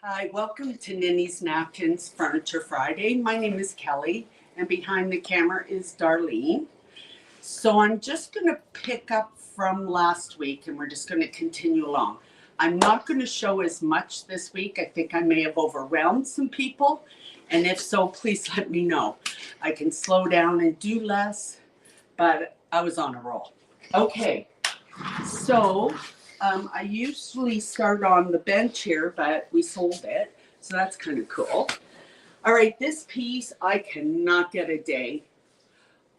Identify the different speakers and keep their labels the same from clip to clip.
Speaker 1: Hi, welcome to Ninny's Napkins Furniture Friday. My name is Kelly, and behind the camera is Darlene. So I'm just going to pick up from last week, and we're just going to continue along. I'm not going to show as much this week. I think I may have overwhelmed some people, and if so, please let me know. I can slow down and do less, but I was on a roll. Okay, so I usually start on the bench here, but we sold it, so that's kind of cool. All right, this piece, I cannot get a day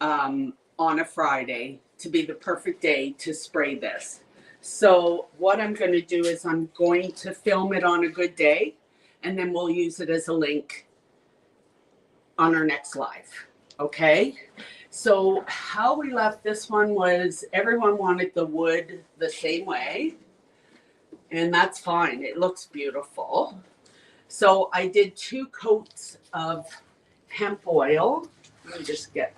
Speaker 1: on a Friday to be the perfect day to spray this. So what I'm going to do is I'm going to film it on a good day, and then we'll use it as a link on our next live. Okay, so how we left this one was everyone wanted the wood the same way, and that's fine. It looks beautiful. So I did 2 coats of hemp oil. Let me just get,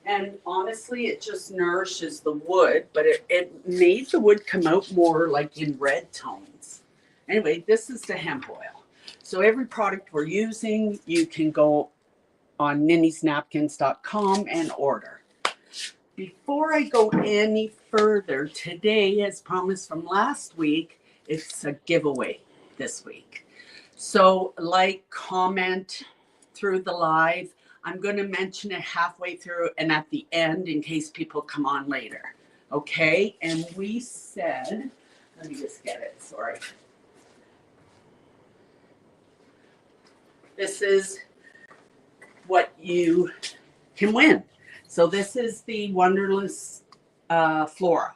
Speaker 1: and honestly, it just nourishes the wood, but it made the wood come out more like in red tones. Anyway, this is the hemp oil. So every product we're using, you can go on ninnysnapkins.com and order. Before I go any further, today, as promised from last week, it's a giveaway this week. So like, comment through the live. I'm going to mention it halfway through and at the end in case people come on later. Okay? And we said, let me just get it, sorry. This is what you can win. So this is the Wonderless Flora.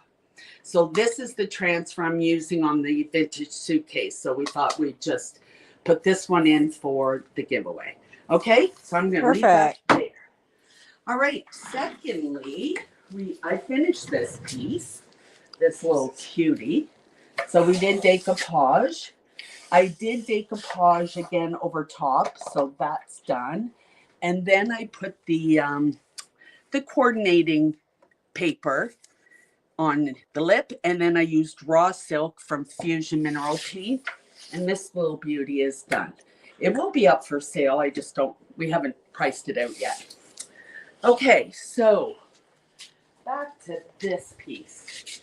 Speaker 1: So this is the transfer I'm using on the vintage suitcase. So we thought we'd just put this one in for the giveaway. Okay, so I'm going to leave that there. All right, secondly, I finished this piece, this little cutie. So we did decoupage. I did decoupage again over top, so that's done. And then I put the coordinating paper on the lip, and then I used raw silk from Fusion Mineral Paint, and this little beauty is done. It will be up for sale. We haven't priced it out yet. Okay, so back to this piece.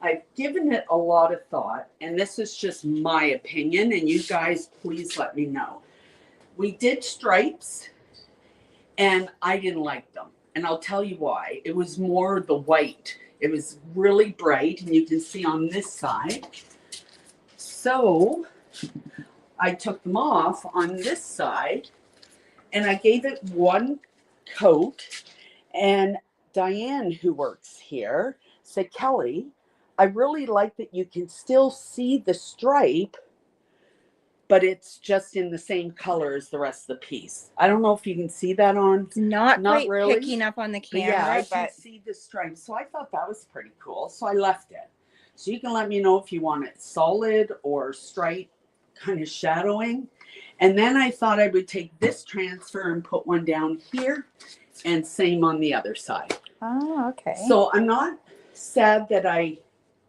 Speaker 1: I've given it a lot of thought, and this is just my opinion, and you guys please let me know. We did stripes, and I didn't like them, and I'll tell you why. It was more the white. It was really bright, and you can see on this side. So I took them off on this side, and I gave it 1 coat, and Diane, who works here, said, Kelly, I really like that you can still see the stripe, but it's just in the same color as the rest of the piece. I don't know if you can see that on.
Speaker 2: Not really picking up on the camera,
Speaker 1: but yeah, I can see the stripe. So I thought that was pretty cool. So I left it. So you can let me know if you want it solid or stripe kind of shadowing. And then I thought I would take this transfer and put one down here, and same on the other side.
Speaker 2: Oh, okay.
Speaker 1: So I'm not sad that I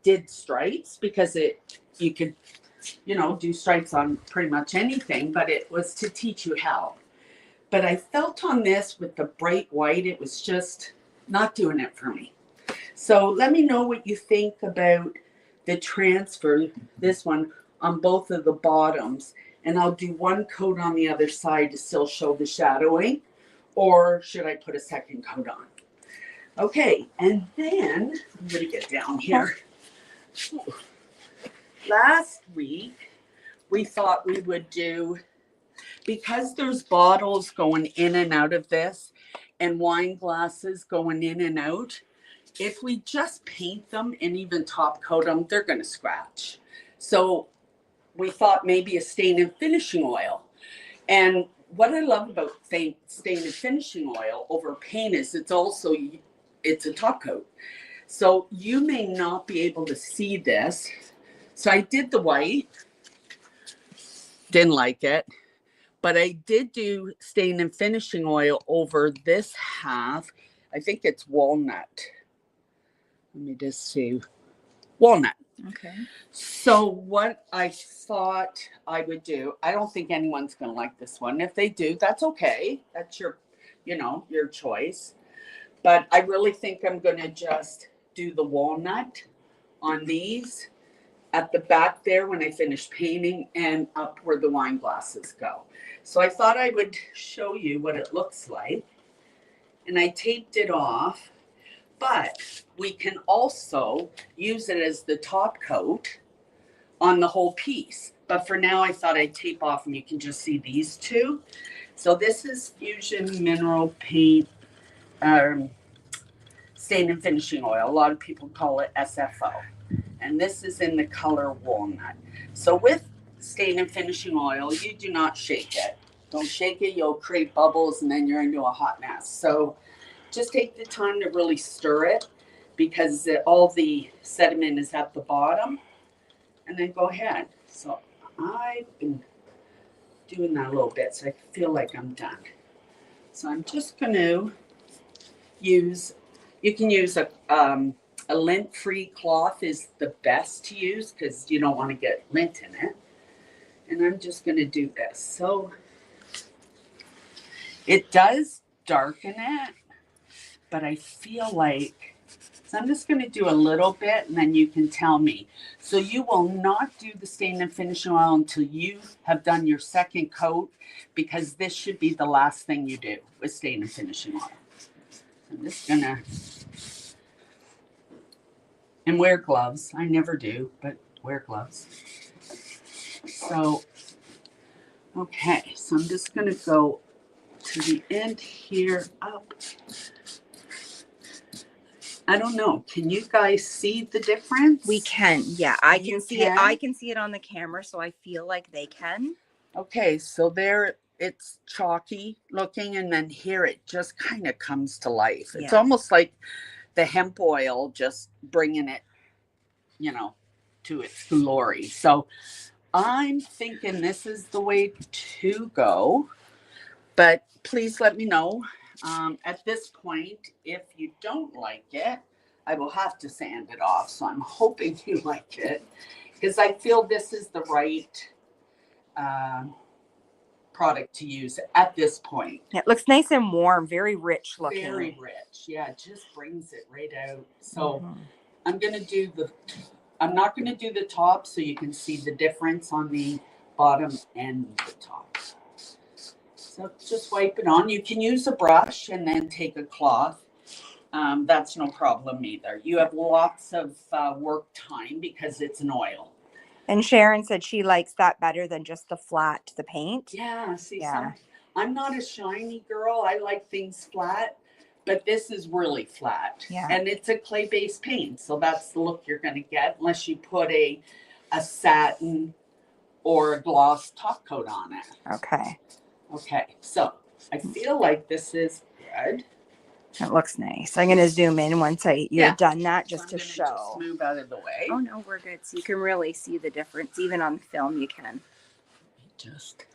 Speaker 1: did stripes, because you could, do stripes on pretty much anything, but it was to teach you how. But I felt on this with the bright white, it was just not doing it for me. So let me know what you think about the transfer, this one, on both of the bottoms. And I'll do 1 coat on the other side to still show the shadowing. Or should I put a second coat on? Okay, and then I'm going to get down here. Last week, we thought we would do, because there's bottles going in and out of this and wine glasses going in and out, if we just paint them and even top coat them, they're going to scratch. So we thought maybe a stain and finishing oil. And what I love about stain and finishing oil over paint is it's a top coat. So you may not be able to see this. So I did the white, didn't like it, but I did do stain and finishing oil over this half. I think it's walnut. Let me just see. Walnut.
Speaker 2: Okay.
Speaker 1: So what I thought I would do, I don't think anyone's going to like this one. If they do, that's okay. That's your, your choice. But I really think I'm going to just do the walnut on these at the back there when I finish painting and up where the wine glasses go. So I thought I would show you what it looks like. And I taped it off, but we can also use it as the top coat on the whole piece. But for now, I thought I'd tape off and you can just see these two. So this is Fusion Mineral Paint Stain and Finishing Oil. A lot of people call it SFO. And this is in the color walnut. So with stain and finishing oil, you do not shake it. Don't shake it, you'll create bubbles and then you're into a hot mess. So just take the time to really stir it because all the sediment is at the bottom. And then go ahead. So I've been doing that a little bit so I feel like I'm done. So I'm just going to use, you can use a lint-free cloth is the best to use because you don't want to get lint in it. And I'm just going to do this. So it does darken it, but I feel like, so I'm just going to do a little bit and then you can tell me. So you will not do the stain and finishing oil until you have done your second coat because this should be the last thing you do with stain and finishing oil. I'm just going to, and wear gloves. I never do, but wear gloves. So, okay, so I'm just going to go to the end here up. I don't know. Can you guys see the difference?
Speaker 2: We can. Yeah, I can see it.
Speaker 1: can?
Speaker 2: I can see it on the camera, so I feel like they can.
Speaker 1: Okay, so there it's chalky looking, and then here it just kind of comes to life. It's almost like the hemp oil just bringing it, to its glory. So I'm thinking this is the way to go, but please let me know. At this point, if you don't like it, I will have to sand it off. So I'm hoping you like it because I feel this is the right product to use at this point.
Speaker 2: It looks nice and warm, very rich looking.
Speaker 1: Very rich. Yeah, it just brings it right out. So I'm going to do I'm not going to do the top so you can see the difference on the bottom and the top. So just wipe it on. You can use a brush and then take a cloth. That's no problem either. You have lots of work time because it's an oil.
Speaker 2: And Sharon said she likes that better than just the flat, the paint.
Speaker 1: Yeah, see, I'm not a shiny girl. I like things flat, but this is really flat.
Speaker 2: Yeah.
Speaker 1: And it's a clay-based paint, so that's the look you're going to get unless you put a satin or a gloss top coat on it.
Speaker 2: Okay.
Speaker 1: Okay, so I feel like this is good.
Speaker 2: It looks nice. I'm going to zoom in once you're done that just to show.
Speaker 1: Just move out of the way.
Speaker 2: Oh, no, we're good. So you can really see the difference. Even on film, you can.
Speaker 1: Just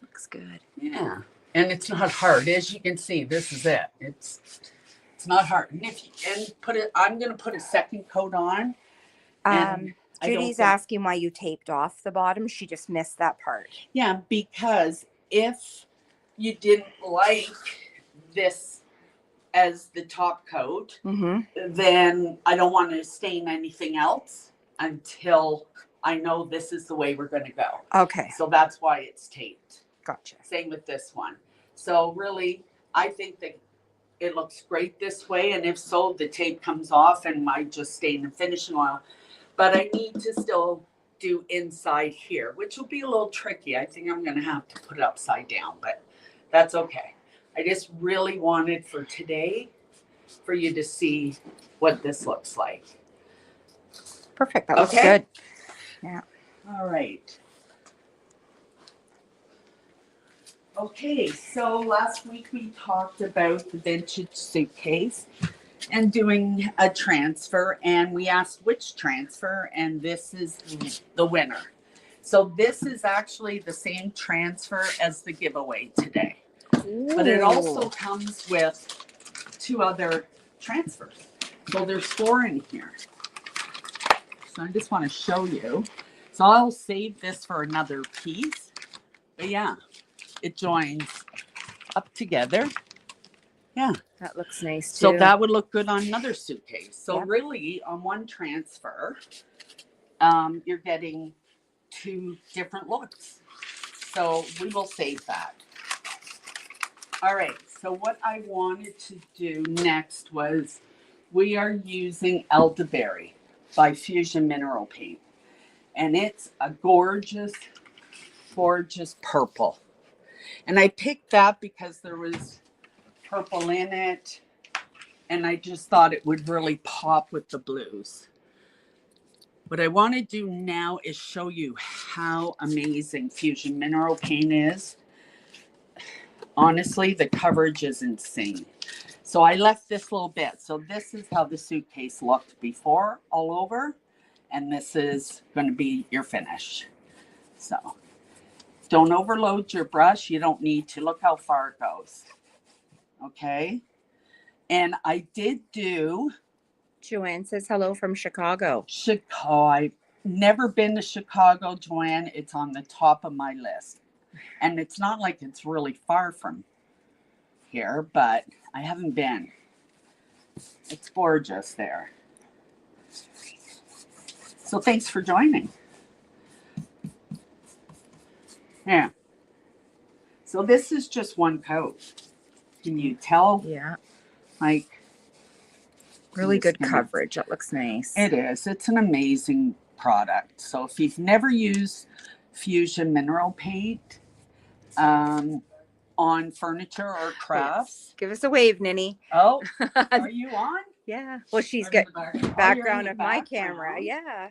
Speaker 2: looks good.
Speaker 1: Yeah. And it's not hard. As you can see, this is it. It's not hard. And I'm going to put a second coat on.
Speaker 2: Judy's asking why you taped off the bottom. She just missed that part.
Speaker 1: Yeah, because if you didn't like this as the top coat, then I don't want to stain anything else until I know this is the way we're going to go.
Speaker 2: Okay.
Speaker 1: So that's why it's taped.
Speaker 2: Gotcha.
Speaker 1: Same with this one. So really, I think that it looks great this way. And if so, the tape comes off and I just stain and finishing oil. But I need to still do inside here, which will be a little tricky. I think I'm going to have to put it upside down, but that's okay. I just really wanted for today for you to see what this looks like.
Speaker 2: Perfect. That looks good. Yeah.
Speaker 1: All right. Okay, so last week we talked about the vintage suitcase and doing a transfer, and we asked which transfer, and this is the winner. So this is actually the same transfer as the giveaway today. Ooh. But it also comes with 2 other transfers. So there's 4 in here. So I just want to show you. So I'll save this for another piece. But yeah, it joins up together. Yeah.
Speaker 2: That looks nice too.
Speaker 1: So that would look good on another suitcase. So
Speaker 2: Yep.
Speaker 1: really, on one transfer, you're getting 2 different looks. So we will save that. All right. So what I wanted to do next was we are using Elderberry by Fusion Mineral Paint. And it's a gorgeous, gorgeous purple. And I picked that because there was purple in it. And I just thought it would really pop with the blues. What I want to do now is show you how amazing Fusion Mineral Paint is. Honestly, the coverage is insane. So I left this little bit. So this is how the suitcase looked before all over. And this is going to be your finish. So don't overload your brush. You don't need to. Look how far it goes. Okay. And I did do.
Speaker 2: Joanne says hello from Chicago.
Speaker 1: Chicago. I've never been to Chicago, Joanne. It's on the top of my list. And it's not like it's really far from here, but I haven't been. It's gorgeous there. So thanks for joining. Yeah. So this is just one coat. Can you tell?
Speaker 2: Yeah.
Speaker 1: Like,
Speaker 2: really good coverage. That looks nice.
Speaker 1: It is. It's an amazing product. So if you've never used Fusion Mineral Paint on furniture or crafts.
Speaker 2: Yes. Give us a wave, Ninny.
Speaker 1: Oh, are you on?
Speaker 2: Yeah. Well, she's got background of my camera. Yeah.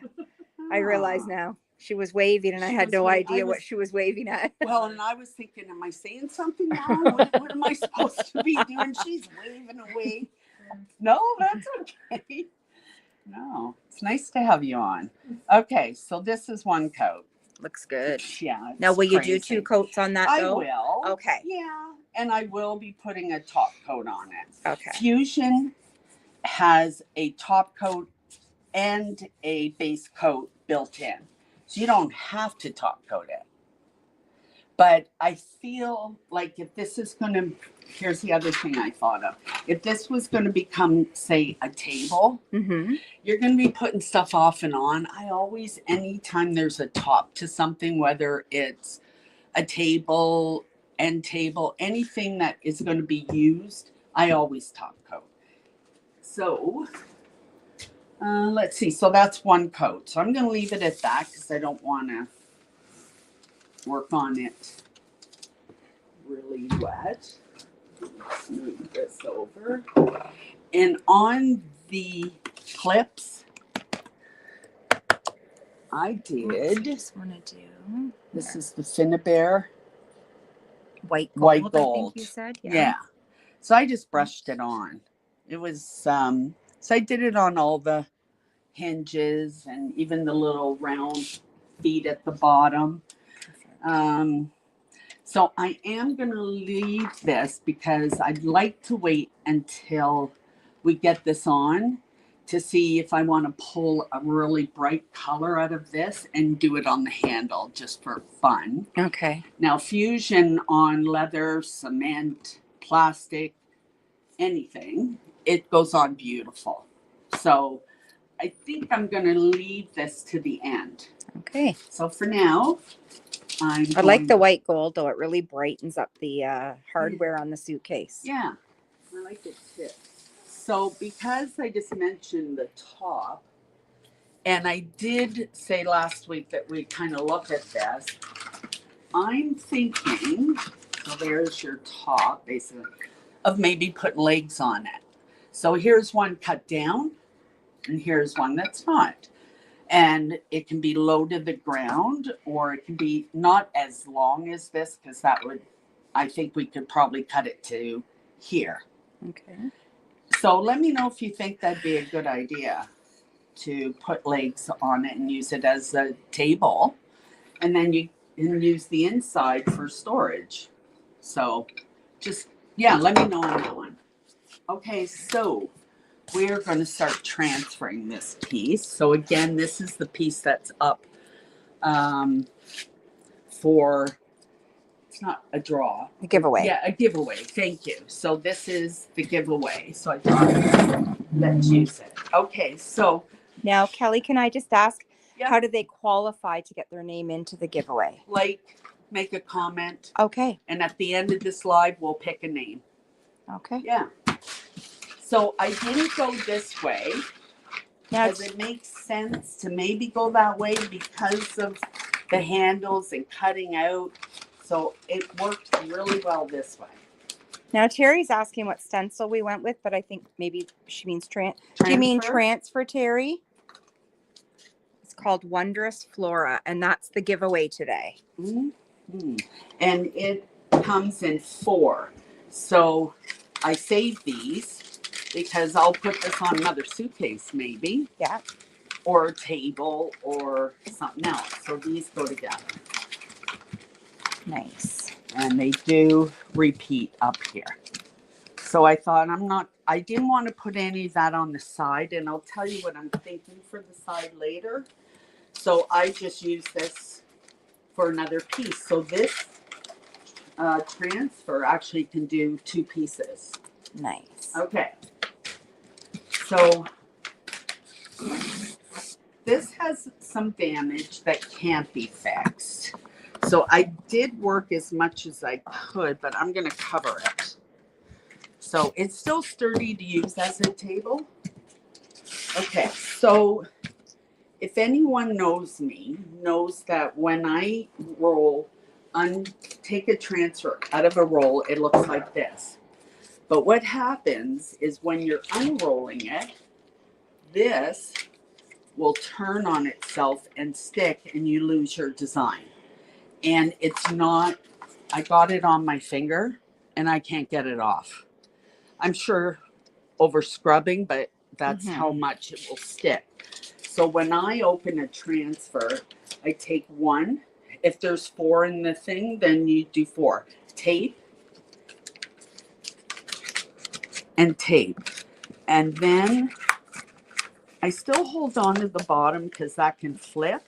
Speaker 2: I realize now. She was waving and I had no idea what she was waving at.
Speaker 1: Well, and I was thinking, am I saying something wrong? What am I supposed to be doing? She's waving away. No, that's okay. No, it's nice to have you on. Okay, so this is one coat.
Speaker 2: Looks good.
Speaker 1: Yeah.
Speaker 2: Now, will you do 2 coats on that, though?
Speaker 1: I will.
Speaker 2: Okay.
Speaker 1: Yeah, and I will be putting a top coat on it.
Speaker 2: Okay.
Speaker 1: Fusion has a top coat and a base coat built in. So you don't have to top coat it. But I feel like if this is going to, here's the other thing I thought of. If this was going to become, say, a table, you're going to be putting stuff off and on. I always, anytime there's a top to something, whether it's a table, end table, anything that is going to be used, I always top coat. So let's see. So that's one coat. So I'm going to leave it at that because I don't want to work on it really wet. Let's move this over. And on the clips, I did.
Speaker 2: Just want to do.
Speaker 1: This is the Finnabair
Speaker 2: White gold.
Speaker 1: White
Speaker 2: I
Speaker 1: gold.
Speaker 2: think you said.
Speaker 1: Yeah. So I just brushed it on. It was so I did it on all the hinges and even the little round feet at the bottom. So I am going to leave this because I'd like to wait until we get this on to see if I want to pull a really bright color out of this and do it on the handle just for fun.
Speaker 2: Okay.
Speaker 1: Now, Fusion on leather, cement, plastic, anything, it goes on beautiful. So I think I'm going to leave this to the end.
Speaker 2: Okay.
Speaker 1: So for now, I
Speaker 2: like the white gold, though. It really brightens up the hardware on the suitcase.
Speaker 1: Yeah, I like it too. So because I just mentioned the top, and I did say last week that we kind of look at this, I'm thinking, so there's your top, basically, of maybe putting legs on it. So here's one cut down, and here's one that's not. And it can be low to the ground, or it can be not as long as this, because that would, I think we could probably cut it to here.
Speaker 2: Okay.
Speaker 1: So let me know if you think that'd be a good idea to put legs on it and use it as a table. And then you can use the inside for storage. So just, yeah, let me know on that one. Okay, so we're going to start transferring this piece. So again, this is the piece that's up for, it's not a draw.
Speaker 2: A giveaway.
Speaker 1: Yeah, a giveaway. Thank you. So this is the giveaway. So I thought, let's use it. Okay, so.
Speaker 2: Now, Kelly, can I just ask,
Speaker 1: Yep.
Speaker 2: how do they qualify to get their name into the giveaway?
Speaker 1: Like, make a comment.
Speaker 2: Okay.
Speaker 1: And at the end of this live, we'll pick a name.
Speaker 2: Okay.
Speaker 1: Yeah. So I didn't go this way.
Speaker 2: Now,
Speaker 1: Does it make sense to maybe go that way because of the handles and cutting out? So it worked really well this way.
Speaker 2: now Terry's asking what stencil we went with, but I think maybe she means Do you mean transfer, Terry? It's called Wondrous Flora, and that's the giveaway today.
Speaker 1: Mm-hmm. And it comes in 4. So I saved these because I'll put this on another suitcase maybe.
Speaker 2: Yeah.
Speaker 1: Or a table or something else. So these go together.
Speaker 2: Nice.
Speaker 1: And they do repeat up here. So I thought I didn't want to put any of that on the side, and I'll tell you what I'm thinking for the side later. So I just use this for another piece. So this transfer actually can do 2 pieces.
Speaker 2: Nice.
Speaker 1: Okay. So this has some damage that can't be fixed. So I did work as much as I could, but I'm going to cover it. So it's still sturdy to use as a table. Okay, so if anyone knows me, knows that when I roll, take a transfer out of a roll, it looks like this. But what happens is when you're unrolling it, this will turn on itself and stick, and you lose your design. And it's not, I got it on my finger and I can't get it off. I'm sure over scrubbing, but that's how much it will stick. So when I open a transfer, I take 1. If there's 4 in the thing, then you do 4. Tape and tape. And then I still hold on to the bottom because that can flip.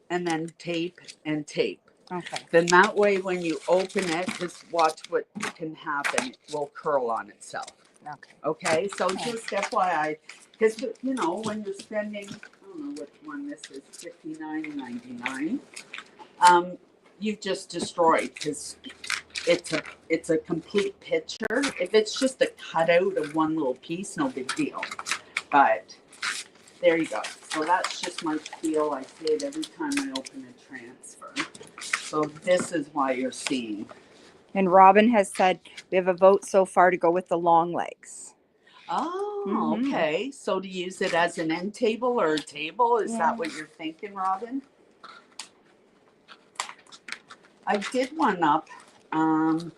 Speaker 1: And then tape and tape.
Speaker 2: Okay.
Speaker 1: Then that way when you open it, just watch what can happen. It will curl on itself.
Speaker 2: Okay.
Speaker 1: Okay, so just FYI, because you know when you're spending, I don't know which one this is, $59.99. You've just destroyed because it's a complete picture. If it's just a cutout of one little piece, no big deal. But there you go. So that's just my feel. I say it every time I open a transfer. So this is why you're seeing.
Speaker 2: And Robin has said we have a vote so far to go with the long legs.
Speaker 1: Oh, okay. So to use it as an end table or a table, is that what you're thinking, Robin? I did one up, and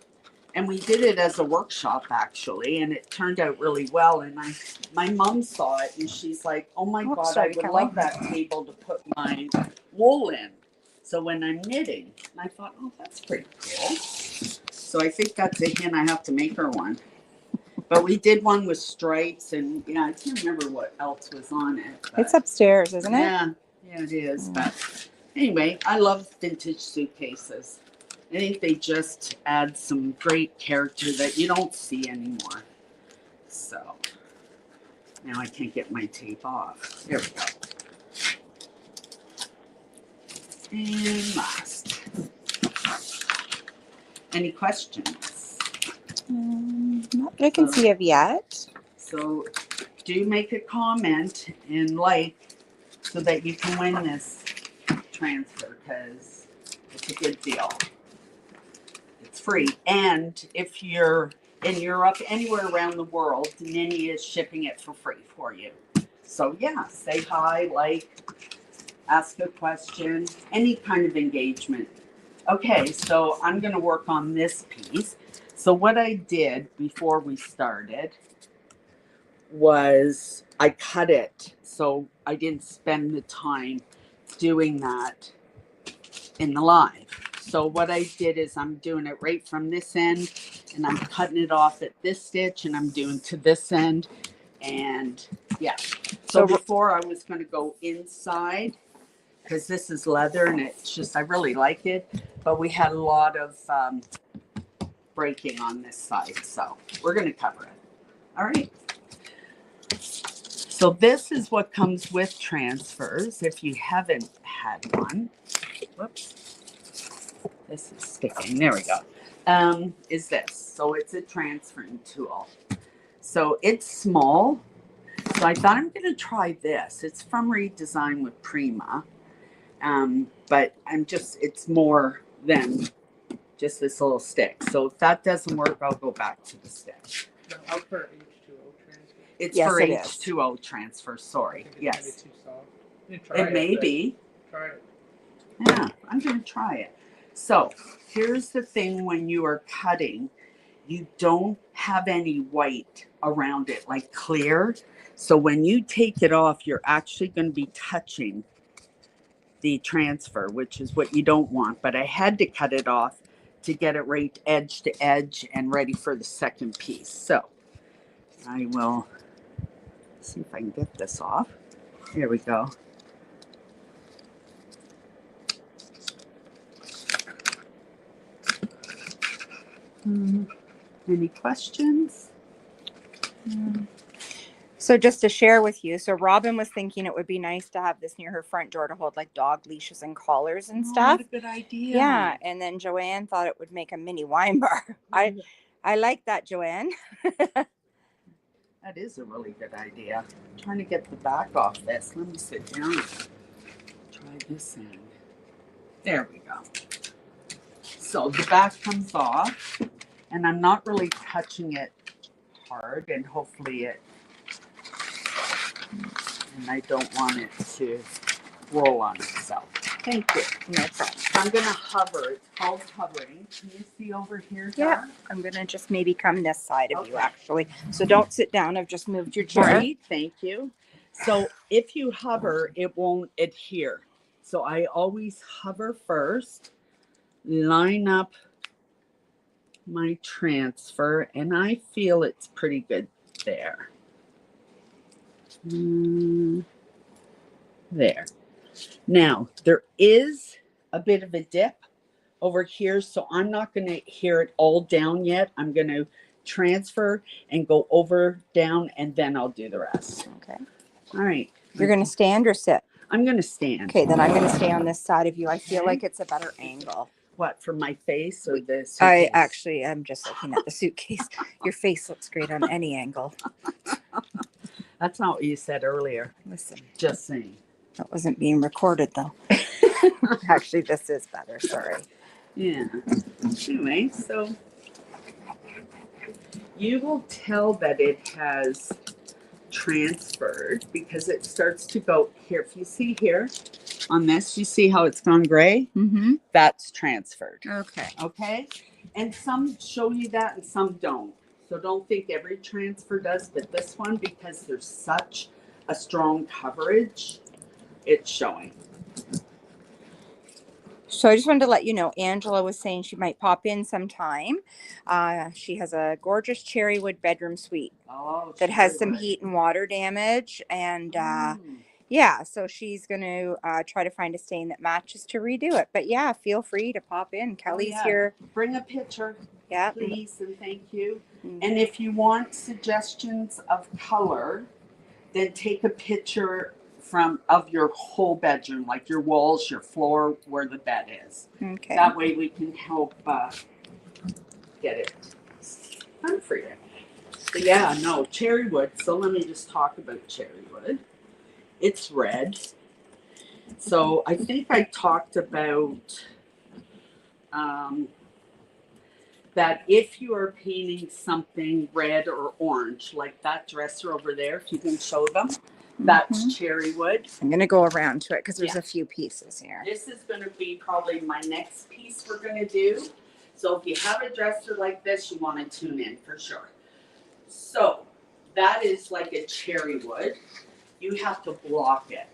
Speaker 1: we did it as a workshop actually, and it turned out really well. And my mom saw it, and she's like, "Oh my God, I would love that table to put my wool in." So when I'm knitting, and I thought, "Oh, that's pretty cool." So I think that's a hint. I have to make her one. But we did one with stripes, and yeah, I can't remember what else was on it.
Speaker 2: It's upstairs, isn't it?
Speaker 1: Yeah, it is. But anyway, I love vintage suitcases. I think they just add some great character that you don't see anymore. So now I can't get my tape off. There we go. And last. Any questions?
Speaker 2: Not that I can see of yet.
Speaker 1: So do make a comment and like so that you can win this transfer because it's a good deal. It's free. And if you're in Europe, anywhere around the world, Nini is shipping it for free for you. So yeah, say hi, like, ask a question, any kind of engagement. Okay, so I'm going to work on this piece. So what I did before we started was I cut it. So I didn't spend the time doing that in the live. So what I did is I'm doing it right from this end, and I'm cutting it off at this stitch, and I'm doing to this end. And yeah, so before I was going to go inside because this is leather and it's just, I really like it, but we had a lot of breaking on this side, so we're going to cover it. All right. So this is what comes with transfers. If you haven't had one, whoops, this is sticking. There we go. Is this. So it's a transferring tool. So it's small. So I thought I'm going to try this. It's from Redesign with Prima. But it's more than just this little stick. So if that doesn't work, I'll go back to the stick.
Speaker 3: Out for H2O transfer.
Speaker 1: It's
Speaker 2: Yes,
Speaker 1: for
Speaker 2: it is.
Speaker 1: H2O transfer. Sorry. Yes.
Speaker 3: Too soft. You try
Speaker 1: It may be.
Speaker 3: Try it.
Speaker 1: Yeah, I'm going to try it. So here's the thing when you are cutting, you don't have any white around it, like clear. So when you take it off, you're actually going to be touching the transfer, which is what you don't want. But I had to cut it off to get it right edge to edge and ready for the second piece. So I will see if I can get this off. Here we go. Any questions?
Speaker 2: So just to share with you, so Robin was thinking it would be nice to have this near her front door to hold like dog leashes and collars and stuff.
Speaker 1: What a good idea.
Speaker 2: Yeah, and then Joanne thought it would make a mini wine bar. I like that, Joanne.
Speaker 1: That is a really good idea. I'm trying to get the back off this. Let me sit down. Try this end. There we go. So the back comes off, and I'm not really touching it hard, and hopefully and I don't want it to roll on itself. Thank you.
Speaker 2: No problem.
Speaker 1: I'm going to hover. It's called hovering. Can you see over here,
Speaker 2: Yeah,
Speaker 1: Dara?
Speaker 2: I'm going to just maybe come this side of you,
Speaker 1: Okay.
Speaker 2: actually. So don't sit down. I've just moved your chair.
Speaker 1: Right, thank you. So if you hover, it won't adhere. So I always hover first, line up my transfer, and I feel it's pretty good there. There. Now, there is a bit of a dip over here, so I'm not going to adhere it all down yet. I'm going to transfer and go over, down, and then I'll do the rest.
Speaker 2: Okay.
Speaker 1: All right.
Speaker 2: You're going to stand or sit?
Speaker 1: I'm going to stand.
Speaker 2: Okay, then I'm going to stay on this side of you. I feel like it's a better angle.
Speaker 1: What, for my face or this?
Speaker 2: I actually am just looking at the suitcase. Your face looks great on any angle.
Speaker 1: That's not what you said earlier.
Speaker 2: Listen,
Speaker 1: Just saying.
Speaker 2: that wasn't being recorded though. Actually, this is better. Sorry.
Speaker 1: Yeah. Anyway, so you will tell that it has transferred because it starts to go here. If you see here on this, you see how it's gone gray?
Speaker 2: Mm-hmm.
Speaker 1: That's transferred.
Speaker 2: Okay.
Speaker 1: Okay? And some show you that and some don't. So don't think every transfer does, but this one, because there's such a strong coverage, it's showing.
Speaker 2: So I just wanted to let you know, Angela was saying she might pop in sometime. She has a gorgeous cherry wood bedroom suite that has some heat and water damage. And yeah, so she's going to try to find a stain that matches to redo it. But yeah, feel free to pop in. Kelly's here.
Speaker 1: Bring a picture,
Speaker 2: Yeah.
Speaker 1: please, and thank you. And if you want suggestions of color, then take a picture of your whole bedroom, like your walls, your floor, where the bed is.
Speaker 2: Okay.
Speaker 1: That way we can help get it done for you. But yeah, no, cherry wood. So let me just talk about cherry wood. It's red. So I think I talked about that if you are painting something red or orange, like that dresser over there, if you can show them, that's cherry wood.
Speaker 2: I'm going to go around to it because there's a few pieces here.
Speaker 1: This is going to be probably my next piece we're going to do. So if you have a dresser like this, you want to tune in for sure. So that is like a cherry wood. You have to block it.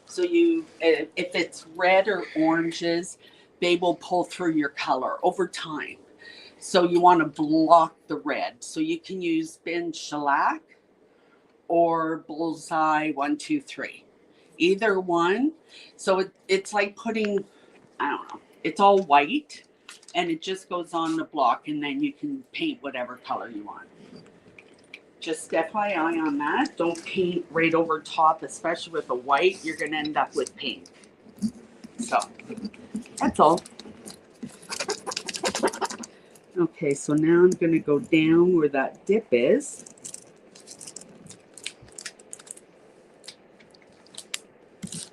Speaker 1: So if it's red or oranges, they will pull through your color over time. So you want to block the red. So you can use bin shellac or bullseye 123, either one. So it's like putting, I don't know, it's all white and it just goes on the block, and then you can paint whatever color you want. Just FYI on that, don't paint right over top, especially with the white, you're going to end up with pink. So that's all. Okay, so now I'm going to go down where that dip is.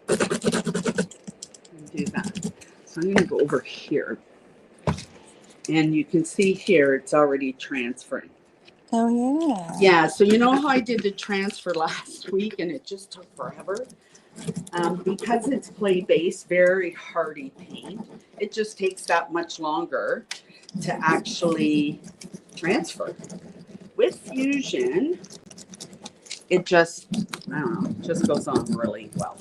Speaker 1: And do that. So I'm going to go over here. And you can see here it's already transferring.
Speaker 2: Oh, yeah.
Speaker 1: Yeah, so you know how I did the transfer last week and it just took forever? Because it's clay-based, very hardy paint, it just takes that much longer to actually transfer. With Fusion, it just, I don't know, just goes on really well.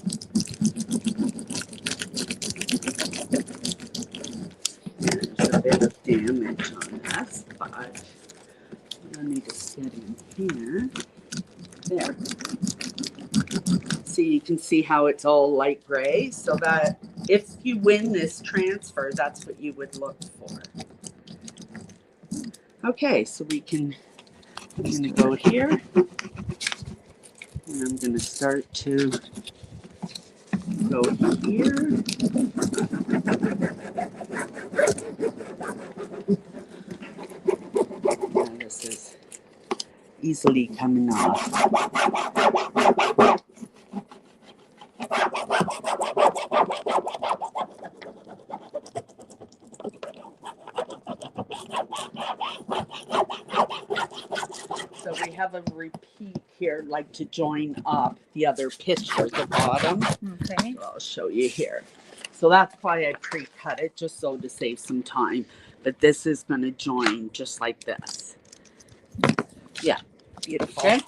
Speaker 1: There's a bit of damage on this, but I need to set in here. There. See, you can see how it's all light gray, so that if you win this transfer, that's what you would look for. Okay, so I'm going to go here, and I'm going to start to go here. Yeah, this is easily coming off. So we have a repeat here, like to join up the other picture at the bottom.
Speaker 2: Okay.
Speaker 1: So I'll show you here. So that's why I pre-cut it, just so to save some time. But this is going to join just like this. Yeah.
Speaker 2: Beautiful.
Speaker 1: Okay.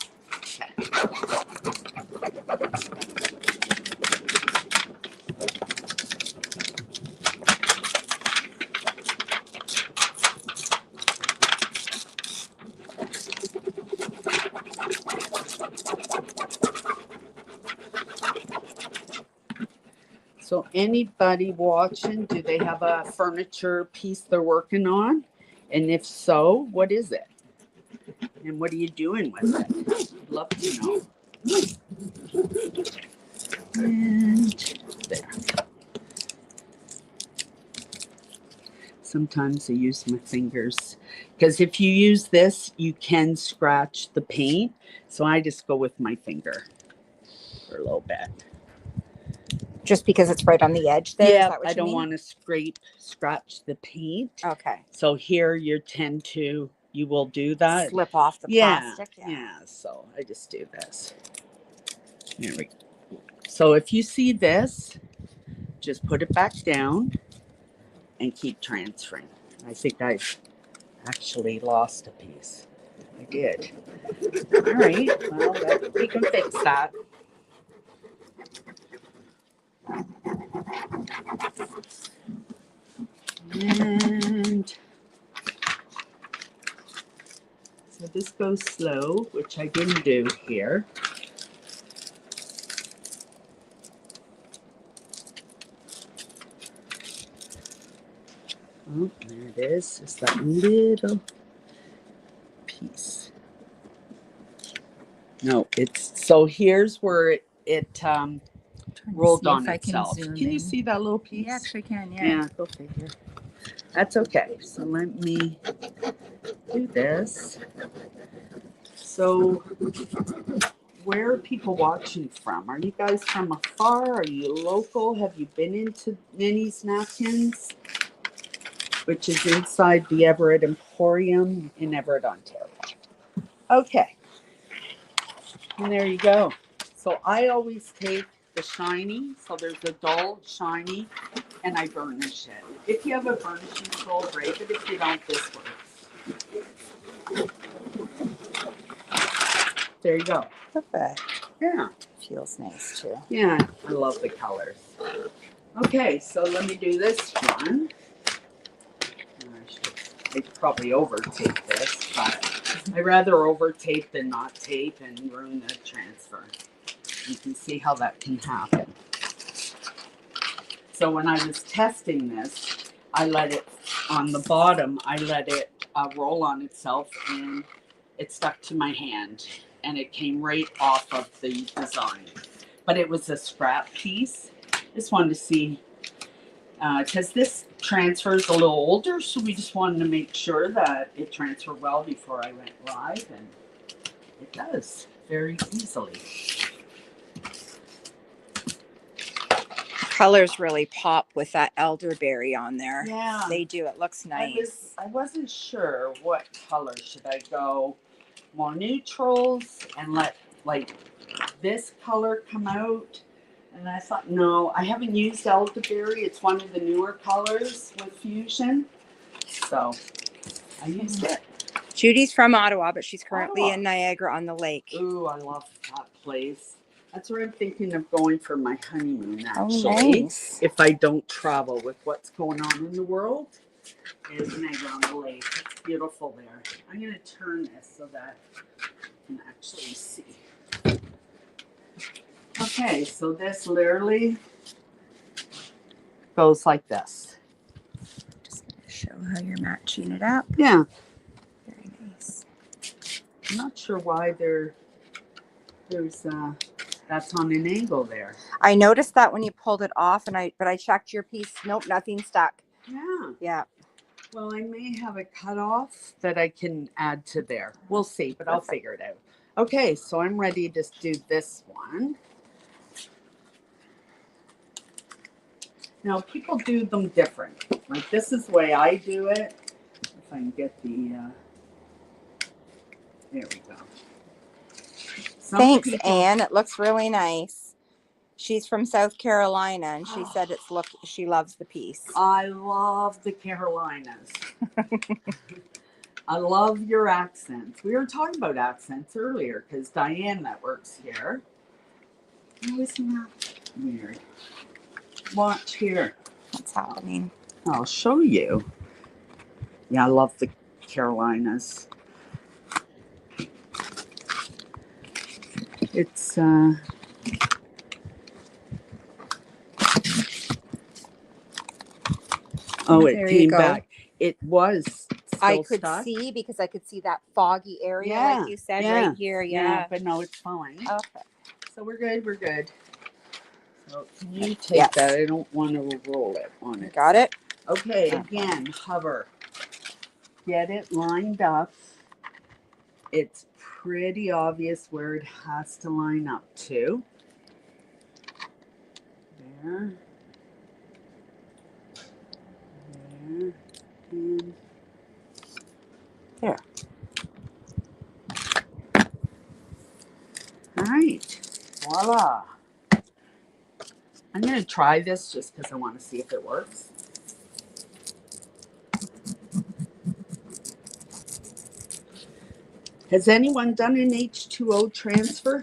Speaker 1: So anybody watching, do they have a furniture piece they're working on? And if so, what is it? And what are you doing with it? I'd love to know. And there. Sometimes I use my fingers because if you use this, you can scratch the paint. So I just go with my finger for a little bit.
Speaker 2: Just because it's right on the edge there?
Speaker 1: Yeah,
Speaker 2: Is that what
Speaker 1: I
Speaker 2: you
Speaker 1: don't
Speaker 2: mean?
Speaker 1: want to scratch the paint.
Speaker 2: Okay.
Speaker 1: So here you will do that.
Speaker 2: Slip off the plastic.
Speaker 1: Yeah, so I just do this. There we go. So if you see this, just put it back down and keep transferring. I think I actually lost a piece. I did. All right, well, we can fix that. And so this goes slow, which I didn't do here. Oh, there it is. Just that little piece. No, it's so here's where it rolled on itself. Can you see that little piece?
Speaker 2: You actually can, yeah.
Speaker 1: Yeah, go figure. That's okay. So let me do this. So where are people watching from? Are you guys from afar? Are you local? Have you been into Ninny's Napkins, which is inside the Everett Emporium in Everett, Ontario? Okay. And there you go. So I always take the shiny, so there's a dull shiny, and I burnish it. If you have a burnishing tool, great, but if you don't, this works. There you go.
Speaker 2: Perfect.
Speaker 1: Yeah.
Speaker 2: Feels nice too.
Speaker 1: Yeah, I love the colors. Okay, so let me do this one. I probably over tape this, but I'd rather over tape than not tape and ruin the transfer. You can see how that can happen. So when I was testing this, I let it on the bottom, I let it roll on itself and it stuck to my hand and it came right off of the design. But it was a scrap piece. Just wanted to see, because this transfers a little older, so we just wanted to make sure that it transferred well before I went live, and it does very easily.
Speaker 2: Colors really pop with that elderberry on there.
Speaker 1: Yeah.
Speaker 2: They do. It looks nice.
Speaker 1: I wasn't sure what color. Should I go more neutrals and let like this color come out? And I thought, no, I haven't used elderberry. It's one of the newer colors with Fusion. So I used it.
Speaker 2: Judy's from Ottawa, but she's currently
Speaker 1: Ottawa.
Speaker 2: in Niagara on the lake.
Speaker 1: Ooh, I love that place. That's where I'm thinking of going for my honeymoon,
Speaker 2: Oh,
Speaker 1: actually.
Speaker 2: nice.
Speaker 1: If I don't travel with what's going on in the world, is Niagara on the Lake. It's beautiful there. I'm going to turn this so that you can actually see. Okay, so this literally goes like this.
Speaker 2: Just going to show how you're matching it up.
Speaker 1: Yeah,
Speaker 2: Very nice.
Speaker 1: I'm not sure why there's that's on an angle there.
Speaker 2: I noticed that when you pulled it off, but I checked your piece. Nope, nothing stuck.
Speaker 1: Yeah.
Speaker 2: Yeah.
Speaker 1: Well, I may have a cutoff that I can add to there. We'll see, but I'll figure it out. Okay, so I'm ready to do this one. Now, people do them different. Like, this is the way I do it. If I can get the, there we go. Some
Speaker 2: Thanks,
Speaker 1: people-
Speaker 2: Anne. It looks really nice. She's from South Carolina, and she said she loves the piece.
Speaker 1: I love the Carolinas. I love your accents. We were talking about accents earlier because Diane that works here. Oh, isn't that weird? Watch here.
Speaker 2: What's happening?
Speaker 1: I'll show you. Yeah, I love the Carolinas. It's oh, it
Speaker 2: There you
Speaker 1: came
Speaker 2: go.
Speaker 1: back. It was still
Speaker 2: I could
Speaker 1: stuck.
Speaker 2: see because I could see that foggy area,
Speaker 1: Yeah,
Speaker 2: like you said,
Speaker 1: yeah,
Speaker 2: right here. Yeah.
Speaker 1: but no, it's fine.
Speaker 2: Okay.
Speaker 1: So we're good. We're good. So can you take
Speaker 2: Yes.
Speaker 1: that? I don't want to roll it on it.
Speaker 2: Got it?
Speaker 1: Okay,
Speaker 2: Okay.
Speaker 1: again, hover. Get it lined up. It's pretty obvious where it has to line up to. There. There. And there. All right. Voila. I'm going to try this just because I want to see if it works. Has anyone done an H2O transfer?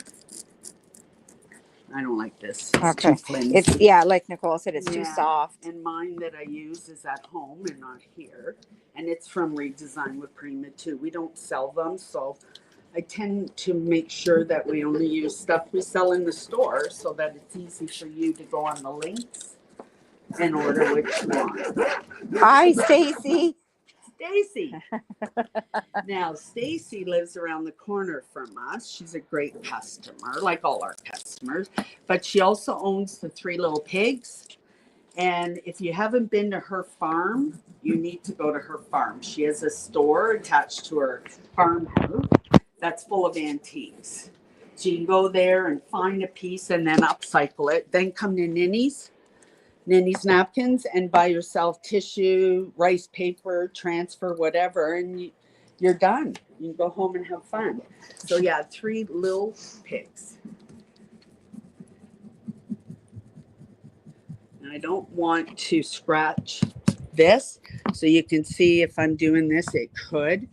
Speaker 1: I don't like this. It's
Speaker 2: Okay.
Speaker 1: too flimsy.
Speaker 2: It's, yeah, like Nicole said, it's too
Speaker 1: Yeah.
Speaker 2: soft.
Speaker 1: And mine that I use is at home and not here. And it's from Redesign with Prima too. We don't sell them, so I tend to make sure that we only use stuff we sell in the store so that it's easy for you to go on the links and order what you want.
Speaker 2: Hi, Stacy.
Speaker 1: Stacy. Now, Stacy lives around the corner from us. She's a great customer, like all our customers. But she also owns the Three Little Pigs. And if you haven't been to her farm, you need to go to her farm. She has a store attached to her farmhouse that's full of antiques. So you can go there and find a piece and then upcycle it. Then come to Ninny's napkins, and buy yourself tissue, rice paper, transfer, whatever, and you're done. You can go home and have fun. So yeah, Three Little Pigs. And I don't want to scratch this, so you can see if I'm doing this, it could.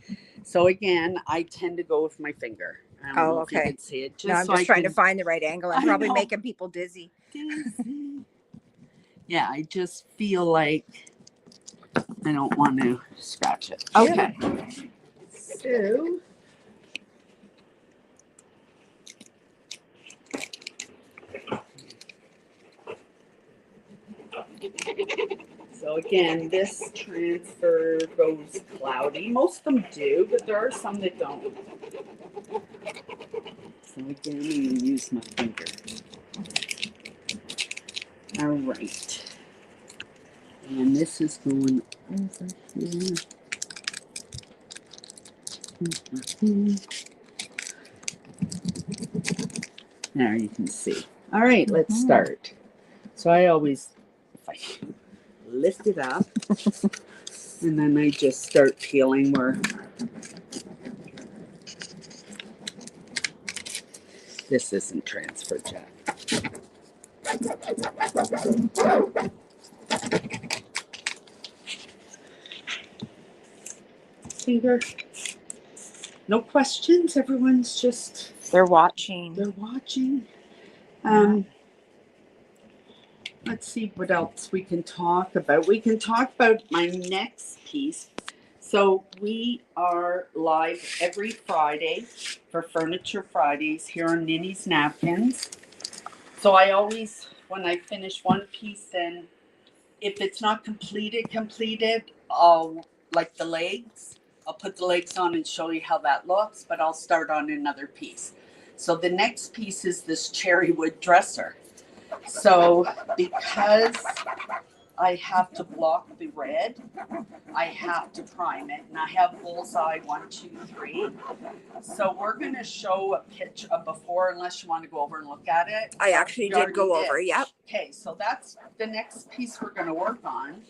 Speaker 1: So again, I tend to go with my finger. I don't know if you
Speaker 2: okay.
Speaker 1: can see it. Just
Speaker 2: No, I'm
Speaker 1: so
Speaker 2: just
Speaker 1: I
Speaker 2: trying
Speaker 1: can
Speaker 2: to find the right angle. I'm
Speaker 1: I
Speaker 2: probably
Speaker 1: know.
Speaker 2: making people dizzy.
Speaker 1: Dizzy. Yeah, I just feel like I don't want to scratch it. Okay. So So again, this transfer goes cloudy. Most of them do, but there are some that don't. So again, I'm going to use my finger. All right. And this is going over here. There you can see. All right, let's start. So I always, if I lift it up, and then I just start peeling where this isn't transferred yet. Finger. No questions. Everyone's just
Speaker 2: They're watching.
Speaker 1: they're watching. Let's see what else we can talk about. We can talk about my next piece. So we are live every Friday for Furniture Fridays here on Ninny's Napkins. So I always, when I finish one piece, then if it's not completed, I'll, like the legs, I'll put the legs on and show you how that looks, but I'll start on another piece. So the next piece is this cherry wood dresser. So because I have to block the red, I have to prime it, and I have bullseye 1, 2, 3. So we're going to show a pitch of before, unless you want to go over and look at it.
Speaker 2: I actually did go over. Yep.
Speaker 1: Okay, so that's the next piece we're going to work on,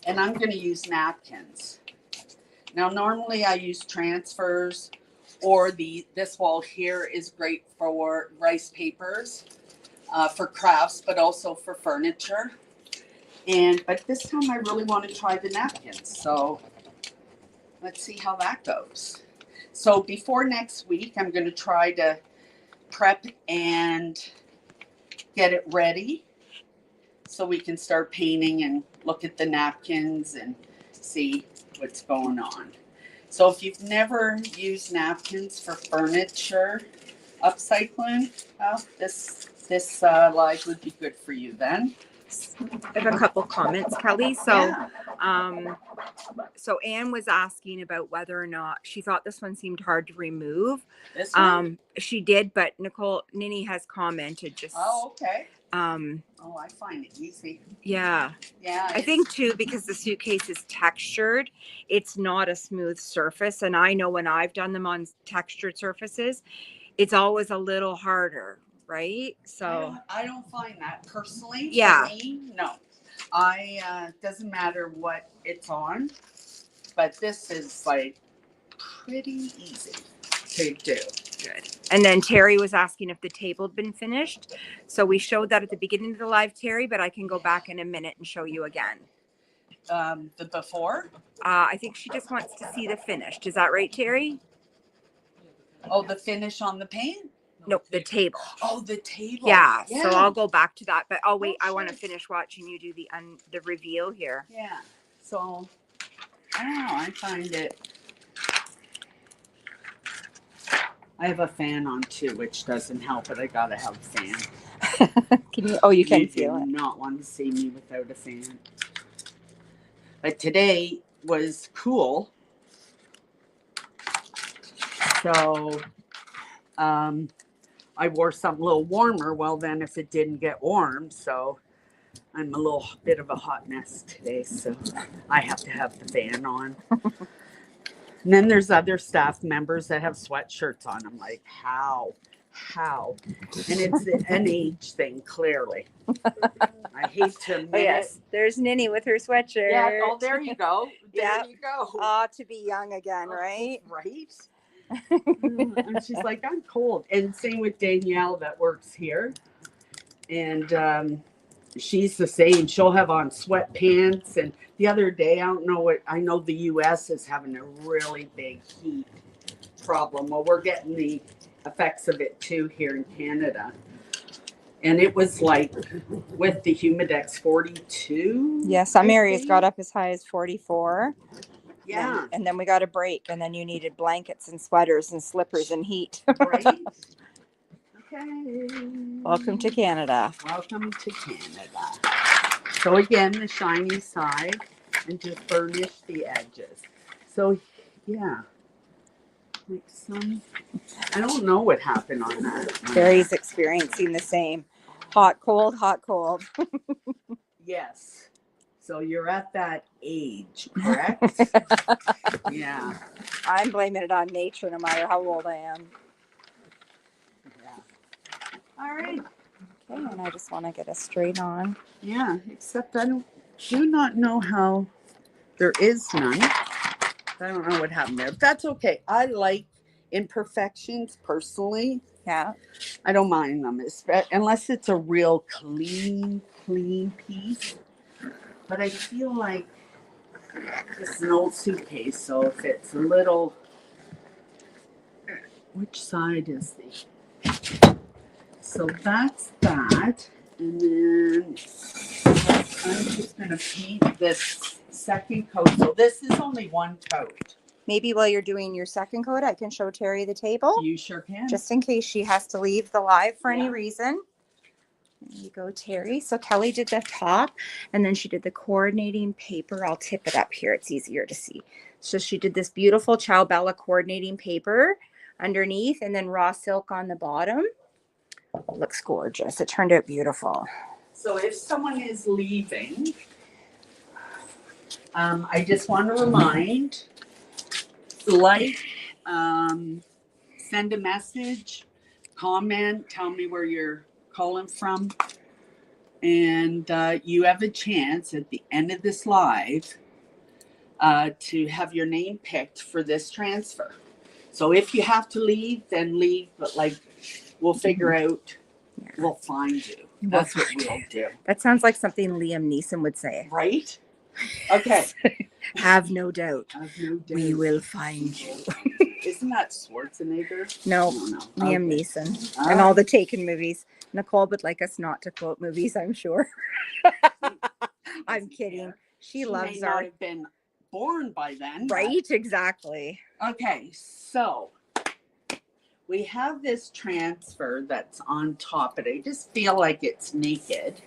Speaker 1: and I'm going to use napkins. Now, normally I use transfers, or this wall here is great for rice papers, for crafts, but also for furniture. But this time I really want to try the napkins. So let's see how that goes. So before next week, I'm going to try to prep and get it ready so we can start painting and look at the napkins and see what's going on. So if you've never used napkins for furniture upcycling, well, this live would be good for you then.
Speaker 2: I have a couple comments, Kelly. So,
Speaker 1: Yeah.
Speaker 2: So Anne was asking about whether or not she thought this one seemed hard to remove.
Speaker 1: This one?
Speaker 2: She did, but Ninny has commented just.
Speaker 1: Oh, okay.
Speaker 2: Oh,
Speaker 1: I find it easy.
Speaker 2: Yeah.
Speaker 1: Yeah.
Speaker 2: I think too, because the suitcase is textured, it's not a smooth surface. And I know when I've done them on textured surfaces, it's always a little harder, right? So
Speaker 1: I don't find that personally.
Speaker 2: Yeah.
Speaker 1: For me, no. Doesn't matter what it's on, but this is like pretty easy to do.
Speaker 2: good. And then Terry was asking if the table had been finished. So we showed that at the beginning of the live, Terry, but I can go back in a minute and show you again.
Speaker 1: The before?
Speaker 2: I think she just wants to see the finished. Is that right, Terry?
Speaker 1: Oh, the finish on the paint?
Speaker 2: Nope, the table.
Speaker 1: Oh, the table.
Speaker 2: Yeah, so I'll go back to that, but I'll wait.
Speaker 1: Oh,
Speaker 2: I want to
Speaker 1: sure.
Speaker 2: finish watching you do the reveal here.
Speaker 1: Yeah. So, I don't know. I find it. I have a fan on too, which doesn't help, but I gotta have a fan.
Speaker 2: Can you? Oh, you can
Speaker 1: You
Speaker 2: feel
Speaker 1: do
Speaker 2: it.
Speaker 1: not want to see me without a fan. But today was cool. So, I wore something a little warmer. Well, then if it didn't get warm, so I'm a little bit of a hot mess today. So I have to have the fan on. And then there's other staff members that have sweatshirts on. I'm like, how? And it's an age thing, clearly. I hate to admit
Speaker 2: Yes, there's Ninny with her sweatshirt.
Speaker 1: Yeah. Oh, there you go. There
Speaker 2: Yep.
Speaker 1: you go.
Speaker 2: To be young again, right?
Speaker 1: Right. And she's like, I'm cold. And same with Danielle that works here. And she's the same. She'll have on sweatpants. And the other day, I know the US is having a really big heat problem. Well, we're getting the effects of it too here in Canada. And it was like with the Humidex 42.
Speaker 2: Yeah, some
Speaker 1: I
Speaker 2: areas
Speaker 1: think.
Speaker 2: got up as high as 44.
Speaker 1: Yeah,
Speaker 2: And then we got a break, and then you needed blankets and sweaters and slippers and heat.
Speaker 1: right? Okay.
Speaker 2: Welcome to Canada.
Speaker 1: Welcome to Canada. So again, the shiny side and to furnish the edges. So yeah, like some, I don't know what happened on that.
Speaker 2: Terry's experiencing the same. Hot, cold, hot, cold.
Speaker 1: Yes. So you're at that age, correct? Yeah.
Speaker 2: I'm blaming it on nature no matter how old I am.
Speaker 1: Yeah. All right.
Speaker 2: Okay, and I just want to get a straight on.
Speaker 1: Yeah, except I do not know how there is none. I don't know what happened there. But that's okay. I like imperfections personally.
Speaker 2: Yeah.
Speaker 1: I don't mind them, unless it's a real clean piece. But I feel like this is an old suitcase, so if it's a little, which side is the? So that's that, and then I'm just gonna paint this second coat. So this is only one coat.
Speaker 2: Maybe while you're doing your second coat, I can show Terry the table.
Speaker 1: You sure can.
Speaker 2: Just in case she has to leave the live for any
Speaker 1: Yeah.
Speaker 2: reason. There you go, Terry. So Kelly did the top, and then she did the coordinating paper. I'll tip it up here. It's easier to see. So she did this beautiful Ciao Bella coordinating paper underneath, and then raw silk on the bottom. Looks gorgeous. It turned out beautiful.
Speaker 1: So if someone is leaving, I just want to remind, send a message, comment, tell me where you're calling from, and you have a chance at the end of this live to have your name picked for this transfer. So if you have to leave, then leave, but we'll figure out, we'll find you. That's what we'll do.
Speaker 2: That sounds like something Liam Neeson would say.
Speaker 1: Right? Okay.
Speaker 2: Have no doubt.
Speaker 1: Have no doubt.
Speaker 2: We will find you.
Speaker 1: Isn't that Schwarzenegger?
Speaker 2: No,
Speaker 1: No.
Speaker 2: Liam
Speaker 1: Okay.
Speaker 2: Neeson.
Speaker 1: All
Speaker 2: And all
Speaker 1: right.
Speaker 2: the Taken movies. Nicole would like us not to quote movies, I'm sure. I'm kidding. She loves
Speaker 1: may not
Speaker 2: our...
Speaker 1: have been born by then. but-
Speaker 2: Right? Exactly.
Speaker 1: Okay, so we have this transfer that's on top, but I just feel like it's naked.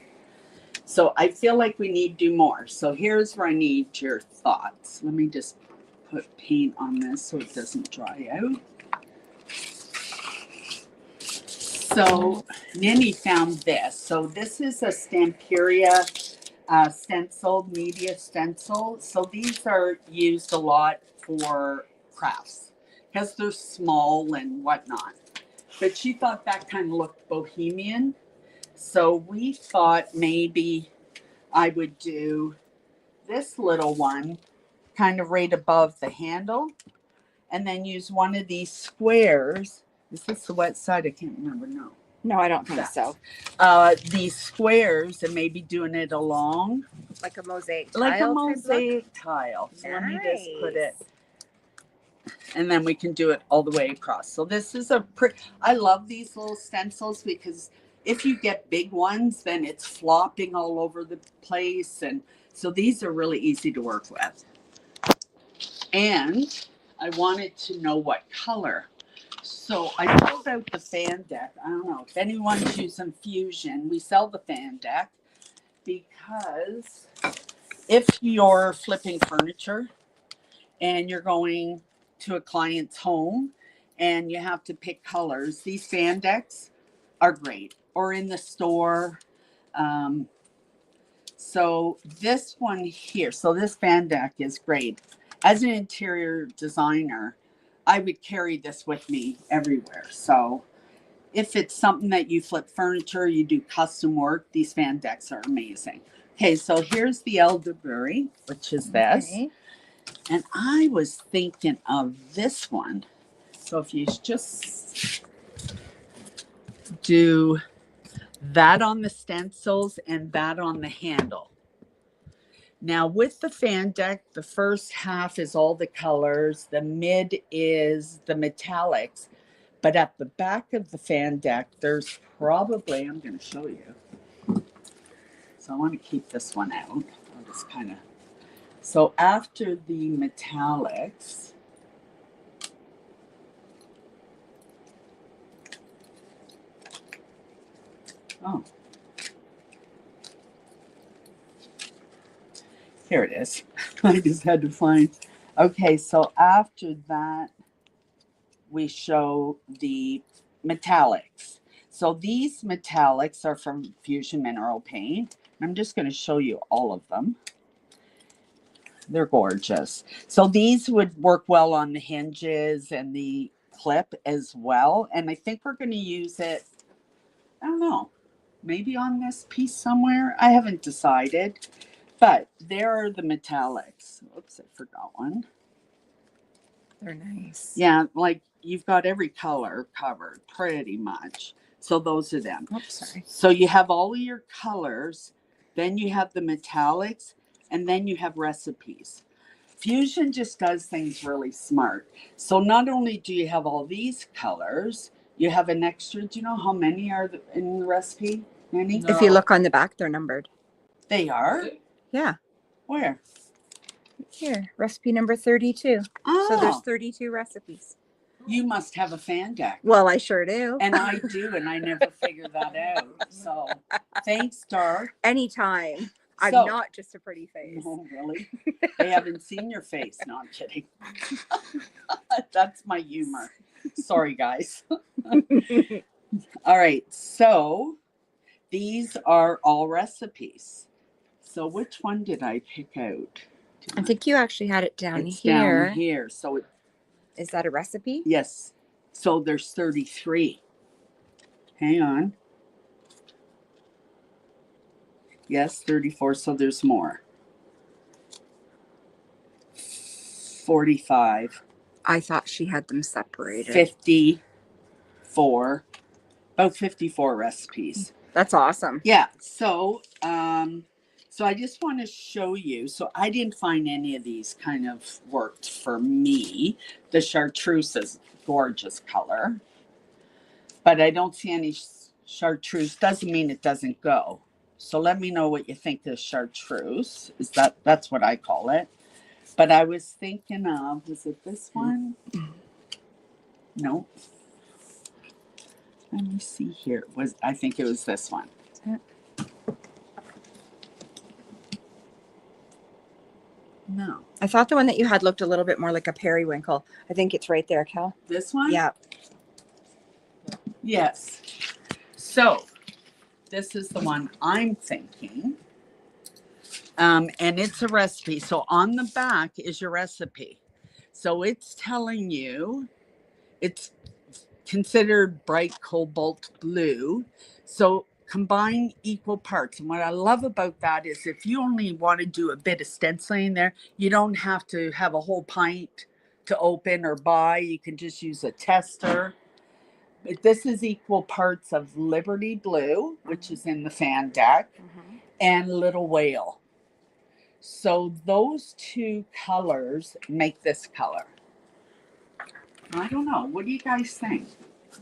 Speaker 1: So I feel like we need to do more. So here's where I need your thoughts. Let me just put paint on this so it doesn't dry out. So Nini found this. So this is a Stamperia stenciled media stencil. So these are used a lot for crafts because they're small and whatnot. But she thought that kind of looked bohemian. So we thought maybe I would do this little one kind of right above the handle and then use one of these squares. Is this the wet side? I can't remember. No.
Speaker 2: No, I don't think so.
Speaker 1: These squares and maybe doing it along.
Speaker 2: Like a mosaic tile.
Speaker 1: Like a
Speaker 2: type look?
Speaker 1: mosaic tile. So let me just put it.
Speaker 2: Nice.
Speaker 1: And then we can do it all the way across. So this is I love these little stencils because if you get big ones, then it's flopping all over the place. And so these are really easy to work with. And I wanted to know what color. So I pulled out the fan deck. I don't know if anyone's using Fusion. We sell the fan deck because if you're flipping furniture and you're going to a client's home and you have to pick colors, these fan decks are great. Or in the store. So this one here, so this fan deck is great. As an interior designer, I would carry this with me everywhere. So if it's something that you flip furniture, you do custom work, these fan decks are amazing. Okay, so here's the elderberry, which is this.
Speaker 2: Okay.
Speaker 1: And I was thinking of this one. So if you just do that on the stencils and that on the handle. Now with the fan deck, the first half is all the colors, the mid is the metallics, but at the back of the fan deck, there's probably, I'm going to show you. So I want to keep this one out. I'll just kind of, so after the metallics, oh, here it is. I just had to find, okay, so after that, we show the metallics. So these metallics are from Fusion Mineral Paint. I'm just going to show you all of them. They're gorgeous. So these would work well on the hinges and the clip as well. And I think we're going to use it, I don't know, maybe on this piece somewhere. I haven't decided. But there are the metallics. Oops, I forgot one.
Speaker 2: They're nice.
Speaker 1: Yeah, like you've got every color covered pretty much. So those are them.
Speaker 2: Oops, sorry.
Speaker 1: So you have all of your colors, then you have the metallics, and then you have recipes. Fusion just does things really smart. So not only do you have all these colors, you have an extra, do you know how many are in the recipe? Many?
Speaker 3: No.
Speaker 2: If you look on the back, they're numbered.
Speaker 1: They are?
Speaker 2: Yeah.
Speaker 1: Where?
Speaker 2: Here, recipe number 32.
Speaker 1: Oh,
Speaker 2: So there's 32 recipes.
Speaker 1: you must have a fan deck.
Speaker 2: Well, I sure do.
Speaker 1: And I do, and I never figured that out. So thanks, Dar.
Speaker 2: Anytime. I'm
Speaker 1: So-
Speaker 2: not just a pretty face.
Speaker 1: No, really? They haven't seen your face. No, I'm kidding. That's my humor. Sorry, guys. All right. So these are all recipes. So which one did I pick out?
Speaker 2: I think you actually had it down
Speaker 1: It's
Speaker 2: here.
Speaker 1: down here. So it,
Speaker 2: Is that a recipe?
Speaker 1: yes. So there's 33. Hang on. Yes, 34. So there's more. 45.
Speaker 2: I thought she had them separated.
Speaker 1: 54. About 54 recipes.
Speaker 2: That's awesome.
Speaker 1: Yeah. So, so I just want to show you. So I didn't find any of these kind of worked for me. The chartreuse is gorgeous color, but I don't see any chartreuse. Doesn't mean it doesn't go. So let me know what you think of chartreuse. That's what I call it. But I was thinking of, was it this one? No. Let me see here. I think it was this one. No.
Speaker 2: I thought the one that you had looked a little bit more like a periwinkle. I think it's right there, Cal.
Speaker 1: This one?
Speaker 2: Yeah.
Speaker 1: Yes. So this is the one I'm thinking. And it's a recipe. So on the back is your recipe. So it's telling you it's considered bright cobalt blue. So combine equal parts. And what I love about that is if you only want to do a bit of stenciling there, you don't have to have a whole pint to open or buy. You can just use a tester. But this is equal parts of Liberty Blue, which is in the fan deck, and Little Whale. So those two colors make this color. I don't know. What do you guys think?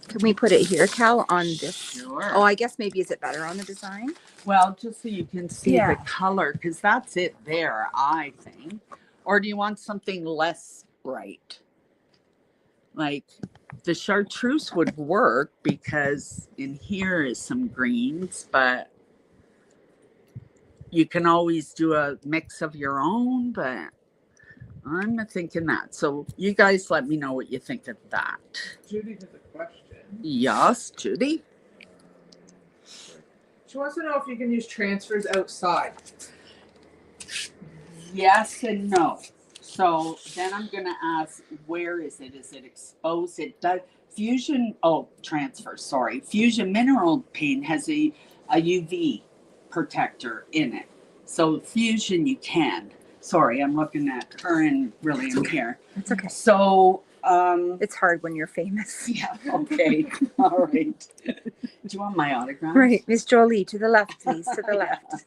Speaker 2: Can we put it here, Cal, on this?
Speaker 1: Sure.
Speaker 2: Oh, I guess maybe is it better on the design?
Speaker 1: Well, just so you can see
Speaker 2: Yeah.
Speaker 1: the color, because that's it there, I think. Or do you want something less bright? Like the chartreuse would work because in here is some greens, but you can always do a mix of your own, but I'm thinking that. So you guys let me know what you think of that.
Speaker 3: Judy has a question.
Speaker 1: Yes, Judy?
Speaker 3: She wants to know if you can use transfers outside.
Speaker 1: Yes and no. So then I'm going to ask, where is it? Is it exposed? It does. Fusion, transfer, sorry. Fusion Mineral Paint has a UV protector in it. So Fusion, you can. Sorry, I'm looking at her and really in here.
Speaker 2: It's okay.
Speaker 1: So,
Speaker 2: It's hard when you're famous.
Speaker 1: yeah, okay. All right. Do you want my autograph?
Speaker 2: Right. Miss Jolie, to the left, please. To the left.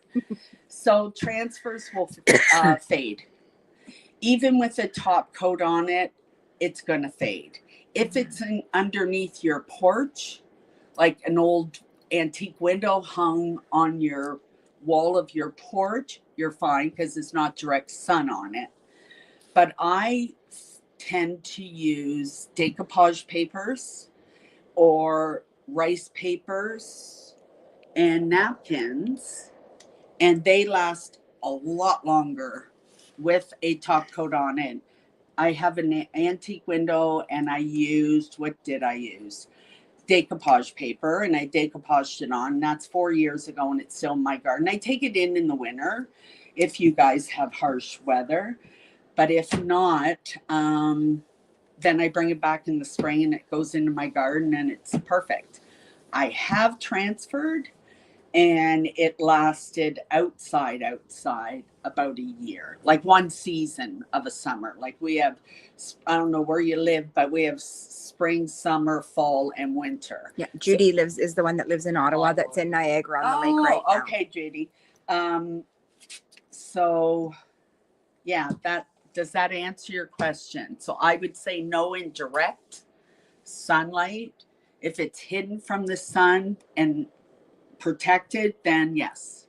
Speaker 1: So transfers will fade. Even with a top coat on it, it's going to fade. If it's underneath your porch, like an old antique window hung on your wall of your porch, you're fine because it's not direct sun on it. But I tend to use decoupage papers or rice papers and napkins, and they last a lot longer with a top coat on it. I have an antique window, and I used, what did I use? Decoupage paper, and I decoupaged it on. That's 4 years ago, and it's still in my garden. I take it in the winter if you guys have harsh weather, but if not, then I bring it back in the spring and it goes into my garden and it's perfect. I have transferred, and it lasted outside about a year, like one season of a summer. Like we have, I don't know where you live, but we have spring, summer, fall, and winter.
Speaker 2: Yeah, Judy is the one that lives in Ottawa, that's in Niagara on the lake right now.
Speaker 1: Okay, Judy. So yeah, does that answer your question? So I would say no in direct sunlight. If it's hidden from the sun and protected, then yes.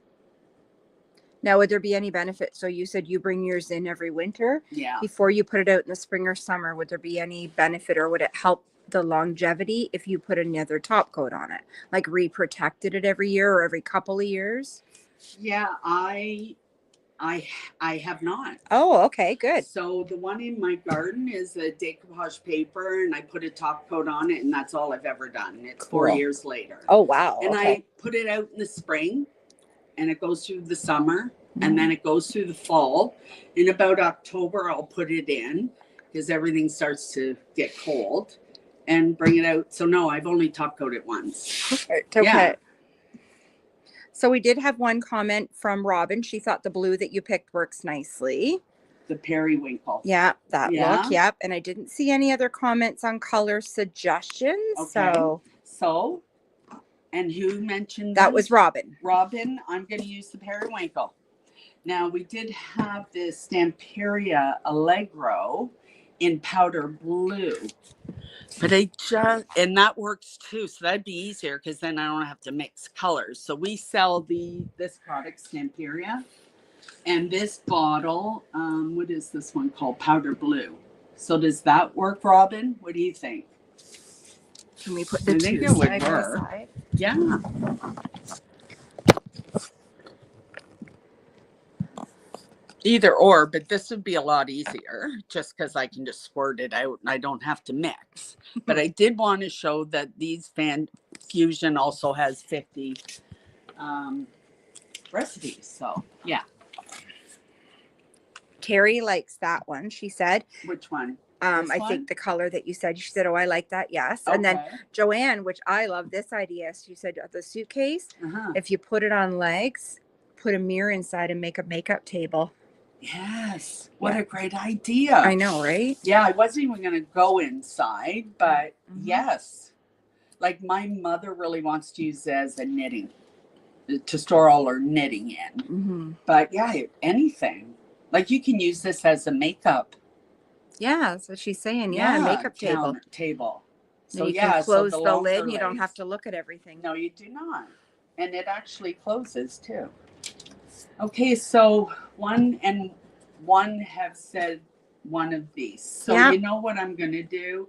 Speaker 2: Now, would there be any benefit? So you said you bring yours in every winter.
Speaker 1: Yeah.
Speaker 2: Before you put it out in the spring or summer, would there be any benefit, or would it help the longevity if you put another top coat on it? Like re-protected it every year or every couple of years?
Speaker 1: Yeah, I have not.
Speaker 2: Oh, okay, good.
Speaker 1: So the one in my garden is a decoupage paper, and I put a top coat on it, and that's all I've ever done. It's
Speaker 2: Cool.
Speaker 1: 4 years later.
Speaker 2: Oh, wow.
Speaker 1: And
Speaker 2: okay.
Speaker 1: I put it out in the spring, and it goes through the summer, and then it goes through the fall. In about October, I'll put it in because everything starts to get cold, and bring it out. So no, I've only top coated once.
Speaker 2: Perfect. Okay.
Speaker 1: Yeah.
Speaker 2: So we did have one comment from Robin. She thought the blue that you picked works nicely.
Speaker 1: The periwinkle.
Speaker 2: Yeah, that
Speaker 1: Yeah.
Speaker 2: look. Yep. And I didn't see any other comments on color suggestions.
Speaker 1: Okay.
Speaker 2: So
Speaker 1: And who mentioned
Speaker 2: that
Speaker 1: them?
Speaker 2: was Robin.
Speaker 1: Robin, I'm going to use the periwinkle. Now, we did have this Stamperia Allegro in powder blue. But and that works too. So that'd be easier because then I don't have to mix colors. So we sell this product, Stamperia. And this bottle, what is this one called? Powder blue. So does that work, Robin? What do you think?
Speaker 2: Can we put the
Speaker 1: I think
Speaker 2: two
Speaker 1: it would
Speaker 2: side by
Speaker 1: work.
Speaker 2: side?
Speaker 1: Yeah. Either or, but this would be a lot easier just because I can just squirt it out and I don't have to mix. But I did want to show that these Fan Fusion also has 50 recipes. So yeah.
Speaker 2: Terry likes that one, she said.
Speaker 1: Which one?
Speaker 2: I think the color that you said, she said, oh, I like that. Yes. And then Joanne, which I love this idea. She said the suitcase, if you put it on legs, put a mirror inside and make a makeup table.
Speaker 1: Yes. What a great idea.
Speaker 2: I know, right?
Speaker 1: Yeah, I wasn't even going to go inside, but yes. Like my mother really wants to use it as a knitting, to store all her knitting in. But yeah, anything. Like you can use this as a makeup.
Speaker 2: Yeah, that's what she's saying. Yeah, makeup
Speaker 1: table.
Speaker 2: So you can close the lid. You don't have to look at everything.
Speaker 1: No, you do not. And it actually closes too. Okay, so one have said one of these. So you know what I'm going to do?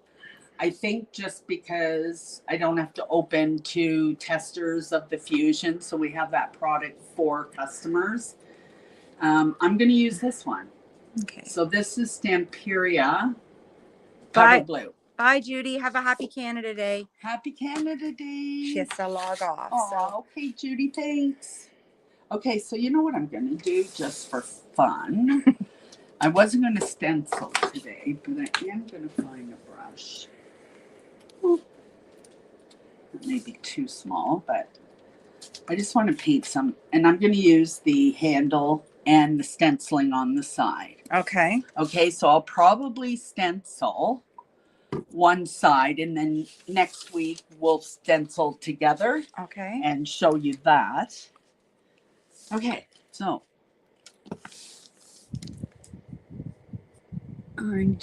Speaker 1: I think just because I don't have to open to testers of the Fusion, so we have that product for customers. I'm going to use this one.
Speaker 2: Okay.
Speaker 1: So this is Stamperia Powder Blue.
Speaker 2: Bye, Judy. Have a happy Canada Day.
Speaker 1: Happy Canada Day.
Speaker 2: She has to log off.
Speaker 1: Oh, okay, Judy. Thanks. Okay, so you know what I'm going to do just for fun? I wasn't going to stencil today, but I am going to find a brush. It may be too small, but I just want to paint some. And I'm going to use the handle and the stenciling on the side.
Speaker 2: Okay.
Speaker 1: Okay, so I'll probably stencil one side, and then next week we'll stencil together.
Speaker 2: Okay.
Speaker 1: And show you that. Okay, so I'm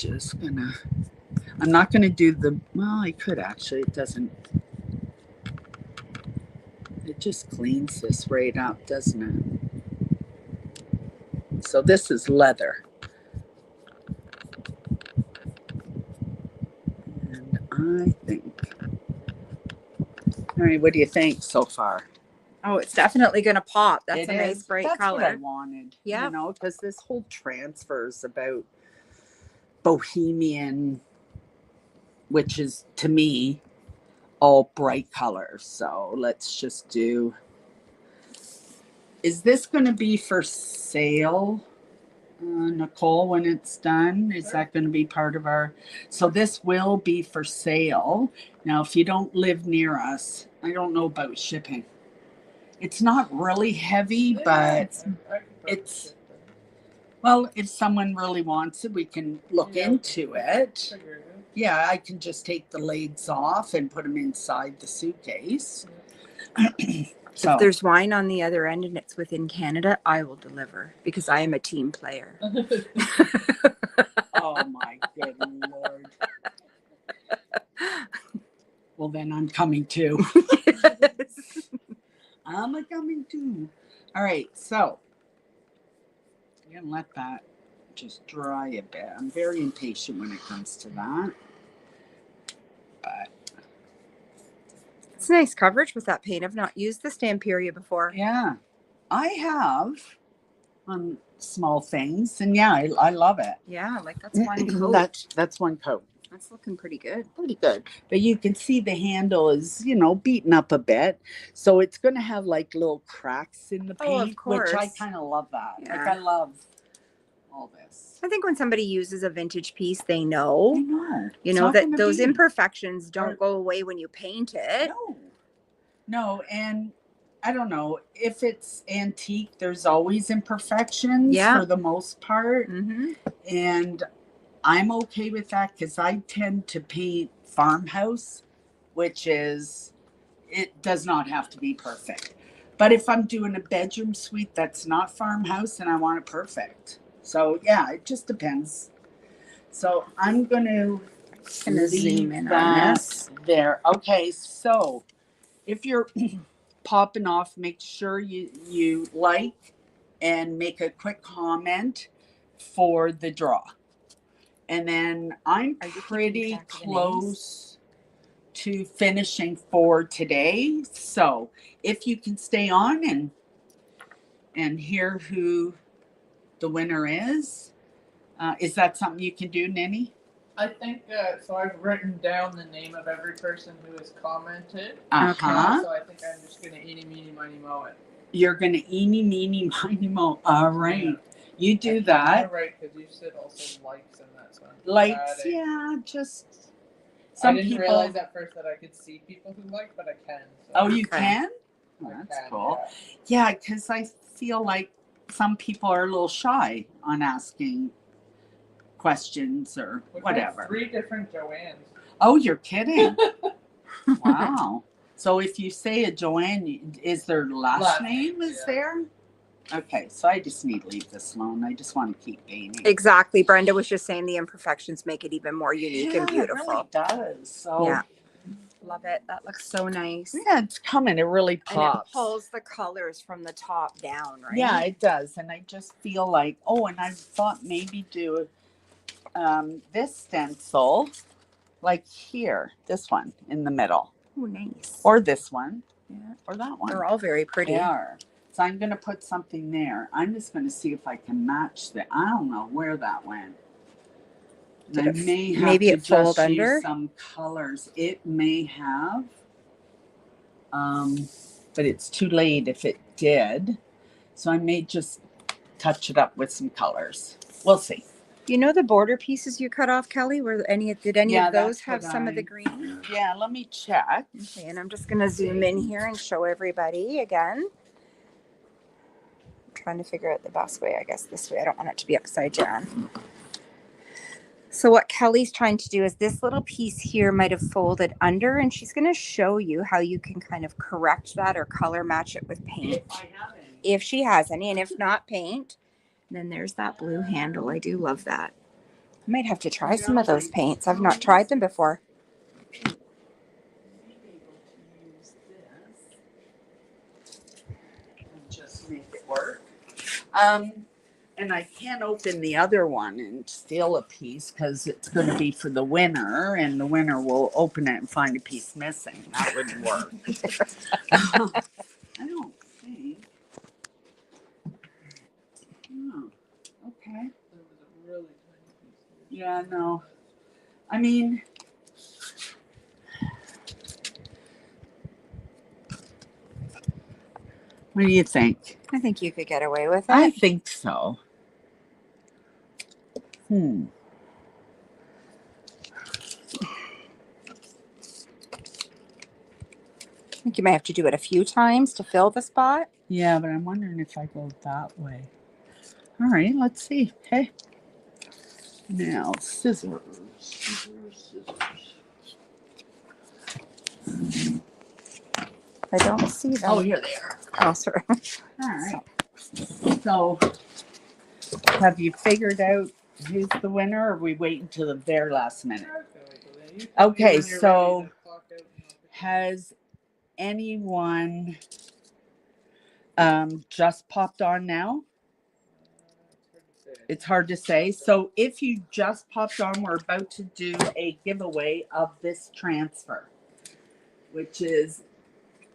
Speaker 1: not gonna do well, I could actually, it doesn't. It just cleans this right up, doesn't it? So this is leather. And I think, all right, what do you think so far?
Speaker 2: Oh, it's definitely going to pop. That's
Speaker 1: It
Speaker 2: a nice
Speaker 1: is.
Speaker 2: bright
Speaker 1: That's
Speaker 2: color.
Speaker 1: what I wanted.
Speaker 2: Yeah.
Speaker 1: You know, because this whole transfer is about bohemian, which is to me all bright colors. So let's just do. Is this going to be for sale, Nicole, when it's done? Is that going to be part of our? So this will be for sale. Now, if you don't live near us, I don't know about shipping. It's not really heavy, but it's, well, if someone really wants it, we can look into it. Yeah, I can just take the legs off and put them inside the suitcase. So
Speaker 2: If there's wine on the other end and it's within Canada, I will deliver because I am a team player.
Speaker 1: oh my good Lord. Well, then I'm coming too. I'm coming too. All right, so I'm gonna let that just dry a bit. I'm very impatient when it comes to that. But
Speaker 2: It's nice coverage with that paint. I've not used the Stamperia before.
Speaker 1: yeah, I have on small things, and yeah, I love it.
Speaker 2: Yeah, like that's one coat.
Speaker 1: That's one coat.
Speaker 2: That's looking pretty good.
Speaker 1: Pretty good. But you can see the handle is, you know, beaten up a bit. So it's going to have like little cracks in the paint,
Speaker 2: Oh, of course.
Speaker 1: which I kind of love that.
Speaker 2: Yeah.
Speaker 1: Like I love all this.
Speaker 2: I think when somebody uses a vintage piece, they
Speaker 1: I
Speaker 2: know,
Speaker 1: know.
Speaker 2: you
Speaker 1: It's
Speaker 2: know,
Speaker 1: not
Speaker 2: that
Speaker 1: gonna
Speaker 2: those
Speaker 1: be-
Speaker 2: imperfections don't go away when you paint it.
Speaker 1: No, and I don't know if it's antique, there's always imperfections
Speaker 2: Yeah.
Speaker 1: for the most part.
Speaker 2: Mm-hmm.
Speaker 1: And I'm okay with that because I tend to paint farmhouse, which is, it does not have to be perfect. But if I'm doing a bedroom suite that's not farmhouse and I want it perfect. So yeah, it just depends. So I'm going to
Speaker 2: Zoom in on
Speaker 1: that
Speaker 2: this.
Speaker 1: there. Okay, so if you're popping off, make sure you like and make a quick comment for the draw. And then I'm
Speaker 2: Are you keeping
Speaker 1: pretty
Speaker 2: track of the
Speaker 1: close to finishing for today. So if you can stay on and hear who the winner is that something you can do, Ninny?
Speaker 3: I think so. I've written down the name of every person who has commented.
Speaker 1: Uh-huh.
Speaker 3: So I think I'm just gonna eeny meeny miny moe it.
Speaker 1: You're gonna eeny meeny miny mo. All right.
Speaker 3: Yeah.
Speaker 1: You do that.
Speaker 3: Right, because you said also likes and that's one.
Speaker 1: Likes, yeah, just
Speaker 3: I
Speaker 1: some
Speaker 3: didn't
Speaker 1: people.
Speaker 3: realize at first that I could see people who like, but I can. So
Speaker 1: Oh, you
Speaker 2: Okay.
Speaker 1: can?
Speaker 3: I
Speaker 1: Oh, that's
Speaker 3: can,
Speaker 1: cool.
Speaker 3: yeah.
Speaker 1: Yeah, because I feel like some people are a little shy on asking questions or
Speaker 3: We've
Speaker 1: whatever.
Speaker 3: had 3 different Joannes.
Speaker 1: Oh, you're kidding. Wow. So if you say a Joanne, is their last name is
Speaker 3: yeah.
Speaker 1: there? Okay, so I just need to leave this alone. I just want to keep painting.
Speaker 2: Exactly. Brenda was just saying the imperfections make it even more unique and beautiful.
Speaker 1: It really does. So
Speaker 2: Yeah. Love it. That looks so nice.
Speaker 1: yeah, it's coming. It really
Speaker 2: And it
Speaker 1: pops.
Speaker 2: pulls the colors from the top down, right?
Speaker 1: Yeah, it does. And I just feel like, oh, and I thought maybe do this stencil like here, this one in the middle,
Speaker 2: Oh, nice.
Speaker 1: or this one, yeah, or that one.
Speaker 2: They're all very pretty.
Speaker 1: They are. So I'm going to put something there. I'm just going to see if I can match the, I don't know where that went.
Speaker 2: Did
Speaker 1: I
Speaker 2: it-
Speaker 1: may have
Speaker 2: maybe
Speaker 1: to
Speaker 2: it fold
Speaker 1: just
Speaker 2: under?
Speaker 1: use some colors. It may have, but it's too late if it did. So I may just touch it up with some colors. We'll see.
Speaker 2: You know the border pieces you cut off, Kelly? Did any
Speaker 1: Yeah,
Speaker 2: of those
Speaker 1: that's
Speaker 2: have
Speaker 1: what
Speaker 2: some of the
Speaker 1: I-
Speaker 2: green?
Speaker 1: Yeah, let me check.
Speaker 2: Okay, and I'm just gonna zoom in here and show everybody again. I'm trying to figure out the best way, I guess this way. I don't want it to be upside down. So what Kelly's trying to do is this little piece here might have folded under, and she's gonna show you how you can kind of correct that or color match it with paint.
Speaker 1: If I have any.
Speaker 2: If she has any, and if not paint, then there's that blue handle. I do love that. I might have to try some of those paints. I've not tried them before.
Speaker 1: Be able to use this. make it work. And I can't open the other one and steal a piece because it's going to be for the winner, and the winner will open it and find a piece missing. That wouldn't work. I don't think. Oh, okay.
Speaker 3: There was a really tiny piece here.
Speaker 1: Yeah, no. I mean, what do you think?
Speaker 2: I think you could get away with it.
Speaker 1: I think so. Hmm.
Speaker 2: I think you may have to do it a few times to fill the spot.
Speaker 1: Yeah, but I'm wondering if I go that way. All right, let's see. Okay. Now, scissors.
Speaker 2: I don't see them.
Speaker 1: Oh, here they are.
Speaker 2: Oh, sorry.
Speaker 1: All right. So, have you figured out who's the winner, or are we waiting till the very last minute? Okay, so has anyone just popped on now? It's hard to say. So if you just popped on, we're about to do a giveaway of this transfer, which is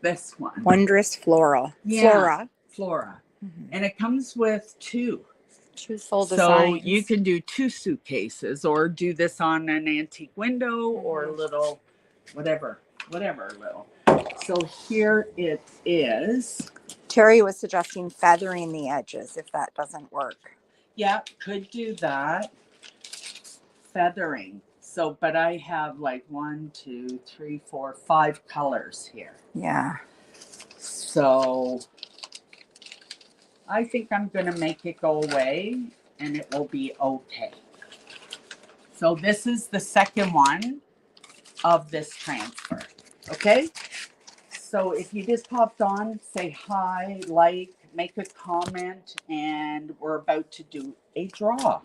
Speaker 1: this one.
Speaker 2: Wondrous Floral.
Speaker 1: Yeah. Flora.
Speaker 2: Mhm.
Speaker 1: And it comes with two.
Speaker 2: Two full
Speaker 1: So
Speaker 2: designs.
Speaker 1: you can do two suitcases, or do this on an antique window, or a little, whatever little. So here it is.
Speaker 2: Terry was suggesting feathering the edges if that doesn't work.
Speaker 1: Yeah, could do that. Feathering. So, but I have like 1, 2, 3, 4, 5 colors here.
Speaker 2: Yeah.
Speaker 1: So I think I'm going to make it go away, and it will be okay. So this is the second one of this transfer. Okay? So if you just popped on, say hi, like, make a comment, and we're about to do a draw.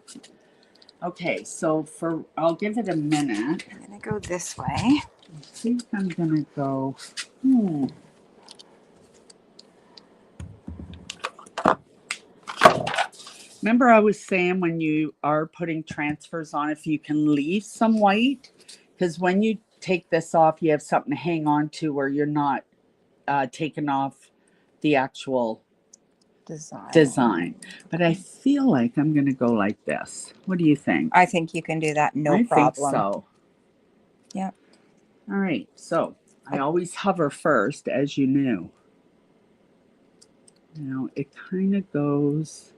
Speaker 1: Okay, so I'll give it a minute.
Speaker 2: I'm going to go this way.
Speaker 1: I think I'm going to go, Remember I was saying when you are putting transfers on, if you can leave some white, because when you take this off, you have something to hang on to where you're not taking off the actual design. But I feel like I'm going to go like this. What do you think?
Speaker 2: I think you can do that. No problem.
Speaker 1: I think so.
Speaker 2: Yep.
Speaker 1: All right. So I always hover first, as you knew. Now it kind of goes.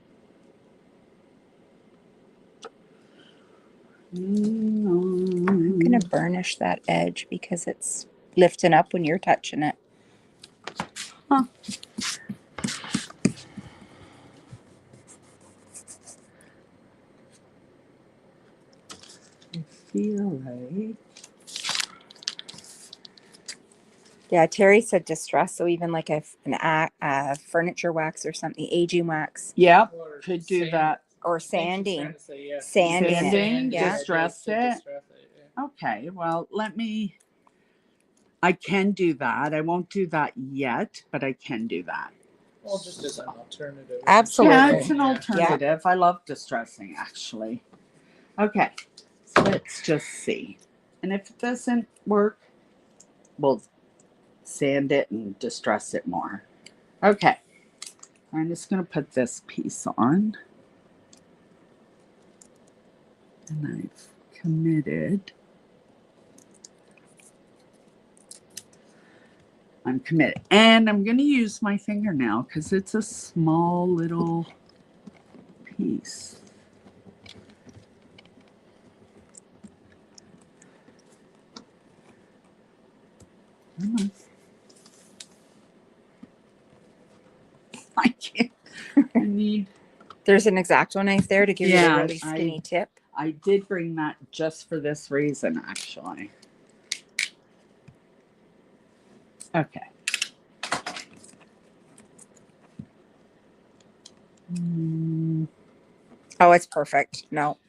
Speaker 2: I'm going to burnish that edge because it's lifting up when you're touching it.
Speaker 1: Huh. I feel like.
Speaker 2: Yeah, Terry said distress. So even like a furniture wax or something, aging wax.
Speaker 1: Yeah, could do that.
Speaker 2: Or sanding.
Speaker 1: Sanding,
Speaker 2: Yeah.
Speaker 1: distress it. Okay, well, I can do that. I won't do that yet, but I can do that.
Speaker 3: Well, just as an alternative.
Speaker 2: Absolutely.
Speaker 1: Yeah, it's an alternative. I love distressing, actually. Okay, so let's just see. And if it doesn't work, we'll sand it and distress it more. Okay, I'm just going to put this piece on. And I've committed. I'm committed. And I'm going to use my fingernail because it's a small little piece. I can't. I need.
Speaker 2: There's an X-Acto knife there to give you a really skinny tip.
Speaker 1: I did bring that just for this reason, actually. Okay.
Speaker 2: Oh, it's perfect. No.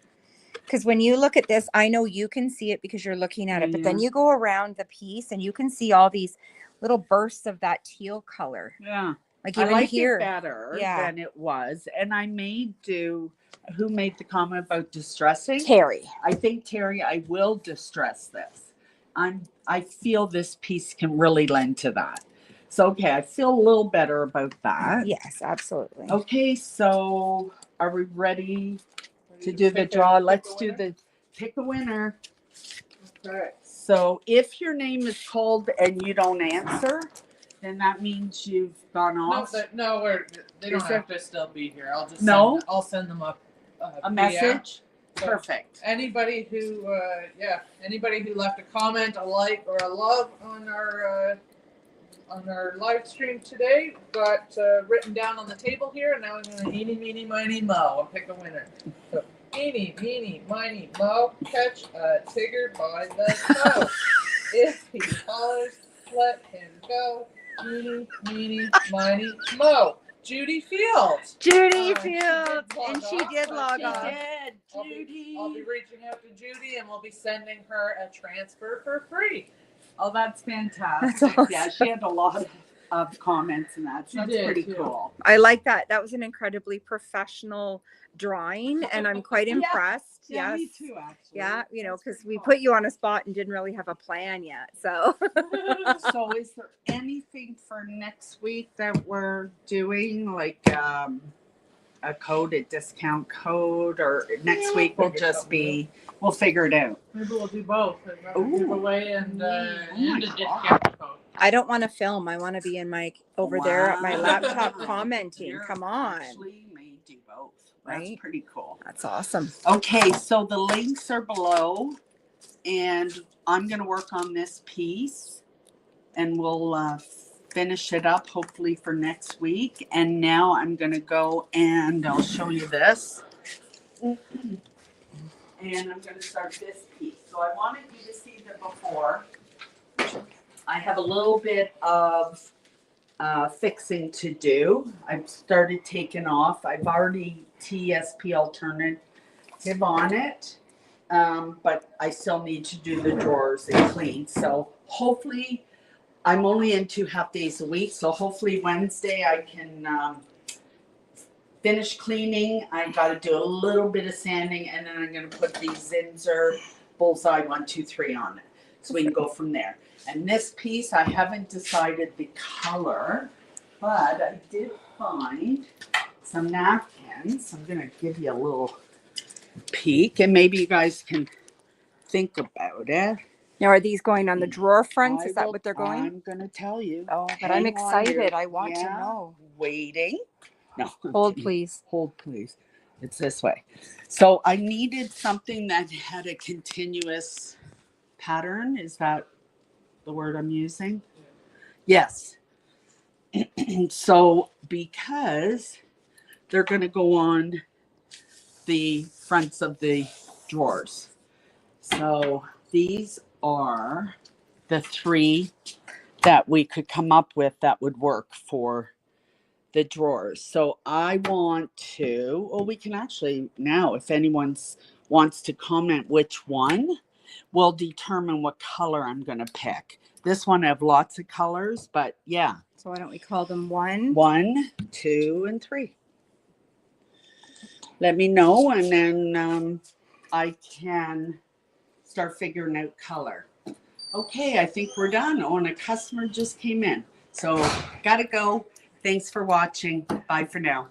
Speaker 2: Because when you look at this, I know you can see it because you're looking at it, but then you go around the piece and you can see all these little bursts of that teal color.
Speaker 1: Yeah.
Speaker 2: Like
Speaker 1: I
Speaker 2: even
Speaker 1: like
Speaker 2: here.
Speaker 1: it better
Speaker 2: Yeah.
Speaker 1: than it was. And I may do, who made the comment about distressing?
Speaker 2: Terry.
Speaker 1: I think, Terry, I will distress this. I feel this piece can really lend to that. So, okay, I feel a little better about that.
Speaker 2: Yes, absolutely.
Speaker 1: Okay, so are we ready to
Speaker 3: Ready
Speaker 1: do the
Speaker 3: pick a-
Speaker 1: draw?
Speaker 3: pick a
Speaker 1: Let's do
Speaker 3: winner?
Speaker 1: the pick a winner.
Speaker 3: Okay.
Speaker 1: So if your name is called and you don't answer, then that means you've gone
Speaker 3: No,
Speaker 1: off.
Speaker 3: they don't
Speaker 1: Is
Speaker 3: have to still be here.
Speaker 1: No?
Speaker 3: I'll send them up
Speaker 1: A
Speaker 3: PM.
Speaker 1: message?
Speaker 3: So
Speaker 1: Perfect.
Speaker 3: anybody who left a comment, a like, or a love on our live stream today got written down on the table here, and now I'm gonna eeny, meeny, miny, mo, and pick a winner. So eeny, meeny, miny, mo, catch a tigger by the toe. If he hollers, let him go. Eeny, meeny, miny, mo. Judy Fields.
Speaker 2: Judy
Speaker 3: She
Speaker 2: Fields,
Speaker 3: did log
Speaker 2: and she
Speaker 3: off,
Speaker 2: did
Speaker 3: but
Speaker 2: log
Speaker 1: She
Speaker 2: off.
Speaker 1: did,
Speaker 3: I'll
Speaker 1: Judy.
Speaker 3: be reaching out to Judy, and we'll be sending her a transfer for free.
Speaker 1: Oh, that's fantastic.
Speaker 2: That's awesome.
Speaker 1: Yeah, she had a lot of comments and that. So
Speaker 3: She
Speaker 1: that's
Speaker 3: did,
Speaker 1: pretty
Speaker 3: too.
Speaker 1: cool.
Speaker 2: I like that. That was an incredibly professional drawing, and I'm quite
Speaker 1: Yeah.
Speaker 2: impressed.
Speaker 1: Yeah,
Speaker 2: yes.
Speaker 1: me too, actually.
Speaker 2: Yeah, you know,
Speaker 1: That's
Speaker 2: because
Speaker 1: pretty
Speaker 2: we
Speaker 1: cool.
Speaker 2: put you on a spot and didn't really have a plan yet. So
Speaker 1: So is there anything for next week that we're doing, like a code, a discount code, or next
Speaker 3: Yeah,
Speaker 1: week will
Speaker 3: figure
Speaker 1: just
Speaker 3: something
Speaker 1: be, we'll figure it out.
Speaker 3: Maybe we'll do both. Another
Speaker 1: Ooh.
Speaker 3: giveaway and
Speaker 1: Oh my
Speaker 3: a
Speaker 1: God.
Speaker 3: discount code.
Speaker 2: I don't want to film. I want to be in my over there at my
Speaker 1: Wow.
Speaker 2: laptop commenting.
Speaker 1: You're
Speaker 2: Come on.
Speaker 1: actually may do both. That's
Speaker 2: Right?
Speaker 1: pretty cool.
Speaker 2: That's awesome.
Speaker 1: Okay, so the links are below, and I'm going to work on this piece, and we'll finish it up hopefully for next week. And now I'm going to go and I'll show you this. And I'm going to start this piece. So I wanted you to see the before. I have a little bit of fixing to do. I've started taking off. I've already TSP alternative on it, but I still need to do the drawers and clean. So hopefully, I'm only in 2 half days a week. So hopefully Wednesday I can finish cleaning. I got to do a little bit of sanding, and then I'm going to put the Zinsser Bullseye 1, 2, 3 on it, so we can go from there. And this piece, I haven't decided the color, but I did find some napkins. I'm going to give you a little peek, and maybe you guys can think about it.
Speaker 2: Now, are these going on the drawer fronts? Is that
Speaker 1: will-
Speaker 2: what they're going?
Speaker 1: I'm going to tell you.
Speaker 2: Oh, but
Speaker 1: Hang
Speaker 2: I'm
Speaker 1: on
Speaker 2: excited.
Speaker 1: here.
Speaker 2: I want to
Speaker 1: Yeah,
Speaker 2: know.
Speaker 1: Waiting. No. I'm
Speaker 2: Hold,
Speaker 1: kidding.
Speaker 2: please.
Speaker 1: Hold, please. It's this way. So I needed something that had a continuous pattern. Is that the word I'm using? Yes. So because they're going to go on the fronts of the drawers. So these are the 3 that we could come up with that would work for the drawers. So I want to, well, we can actually now, if anyone wants to comment which one, we'll determine what color I'm going to pick. This one I have lots of colors, but yeah.
Speaker 2: So why don't we call them 1,
Speaker 1: 1, 2, and 3. Let me know, and then I can start figuring out color. Okay, I think we're done. Oh, and a customer just came in. So gotta go. Thanks for watching. Bye for now.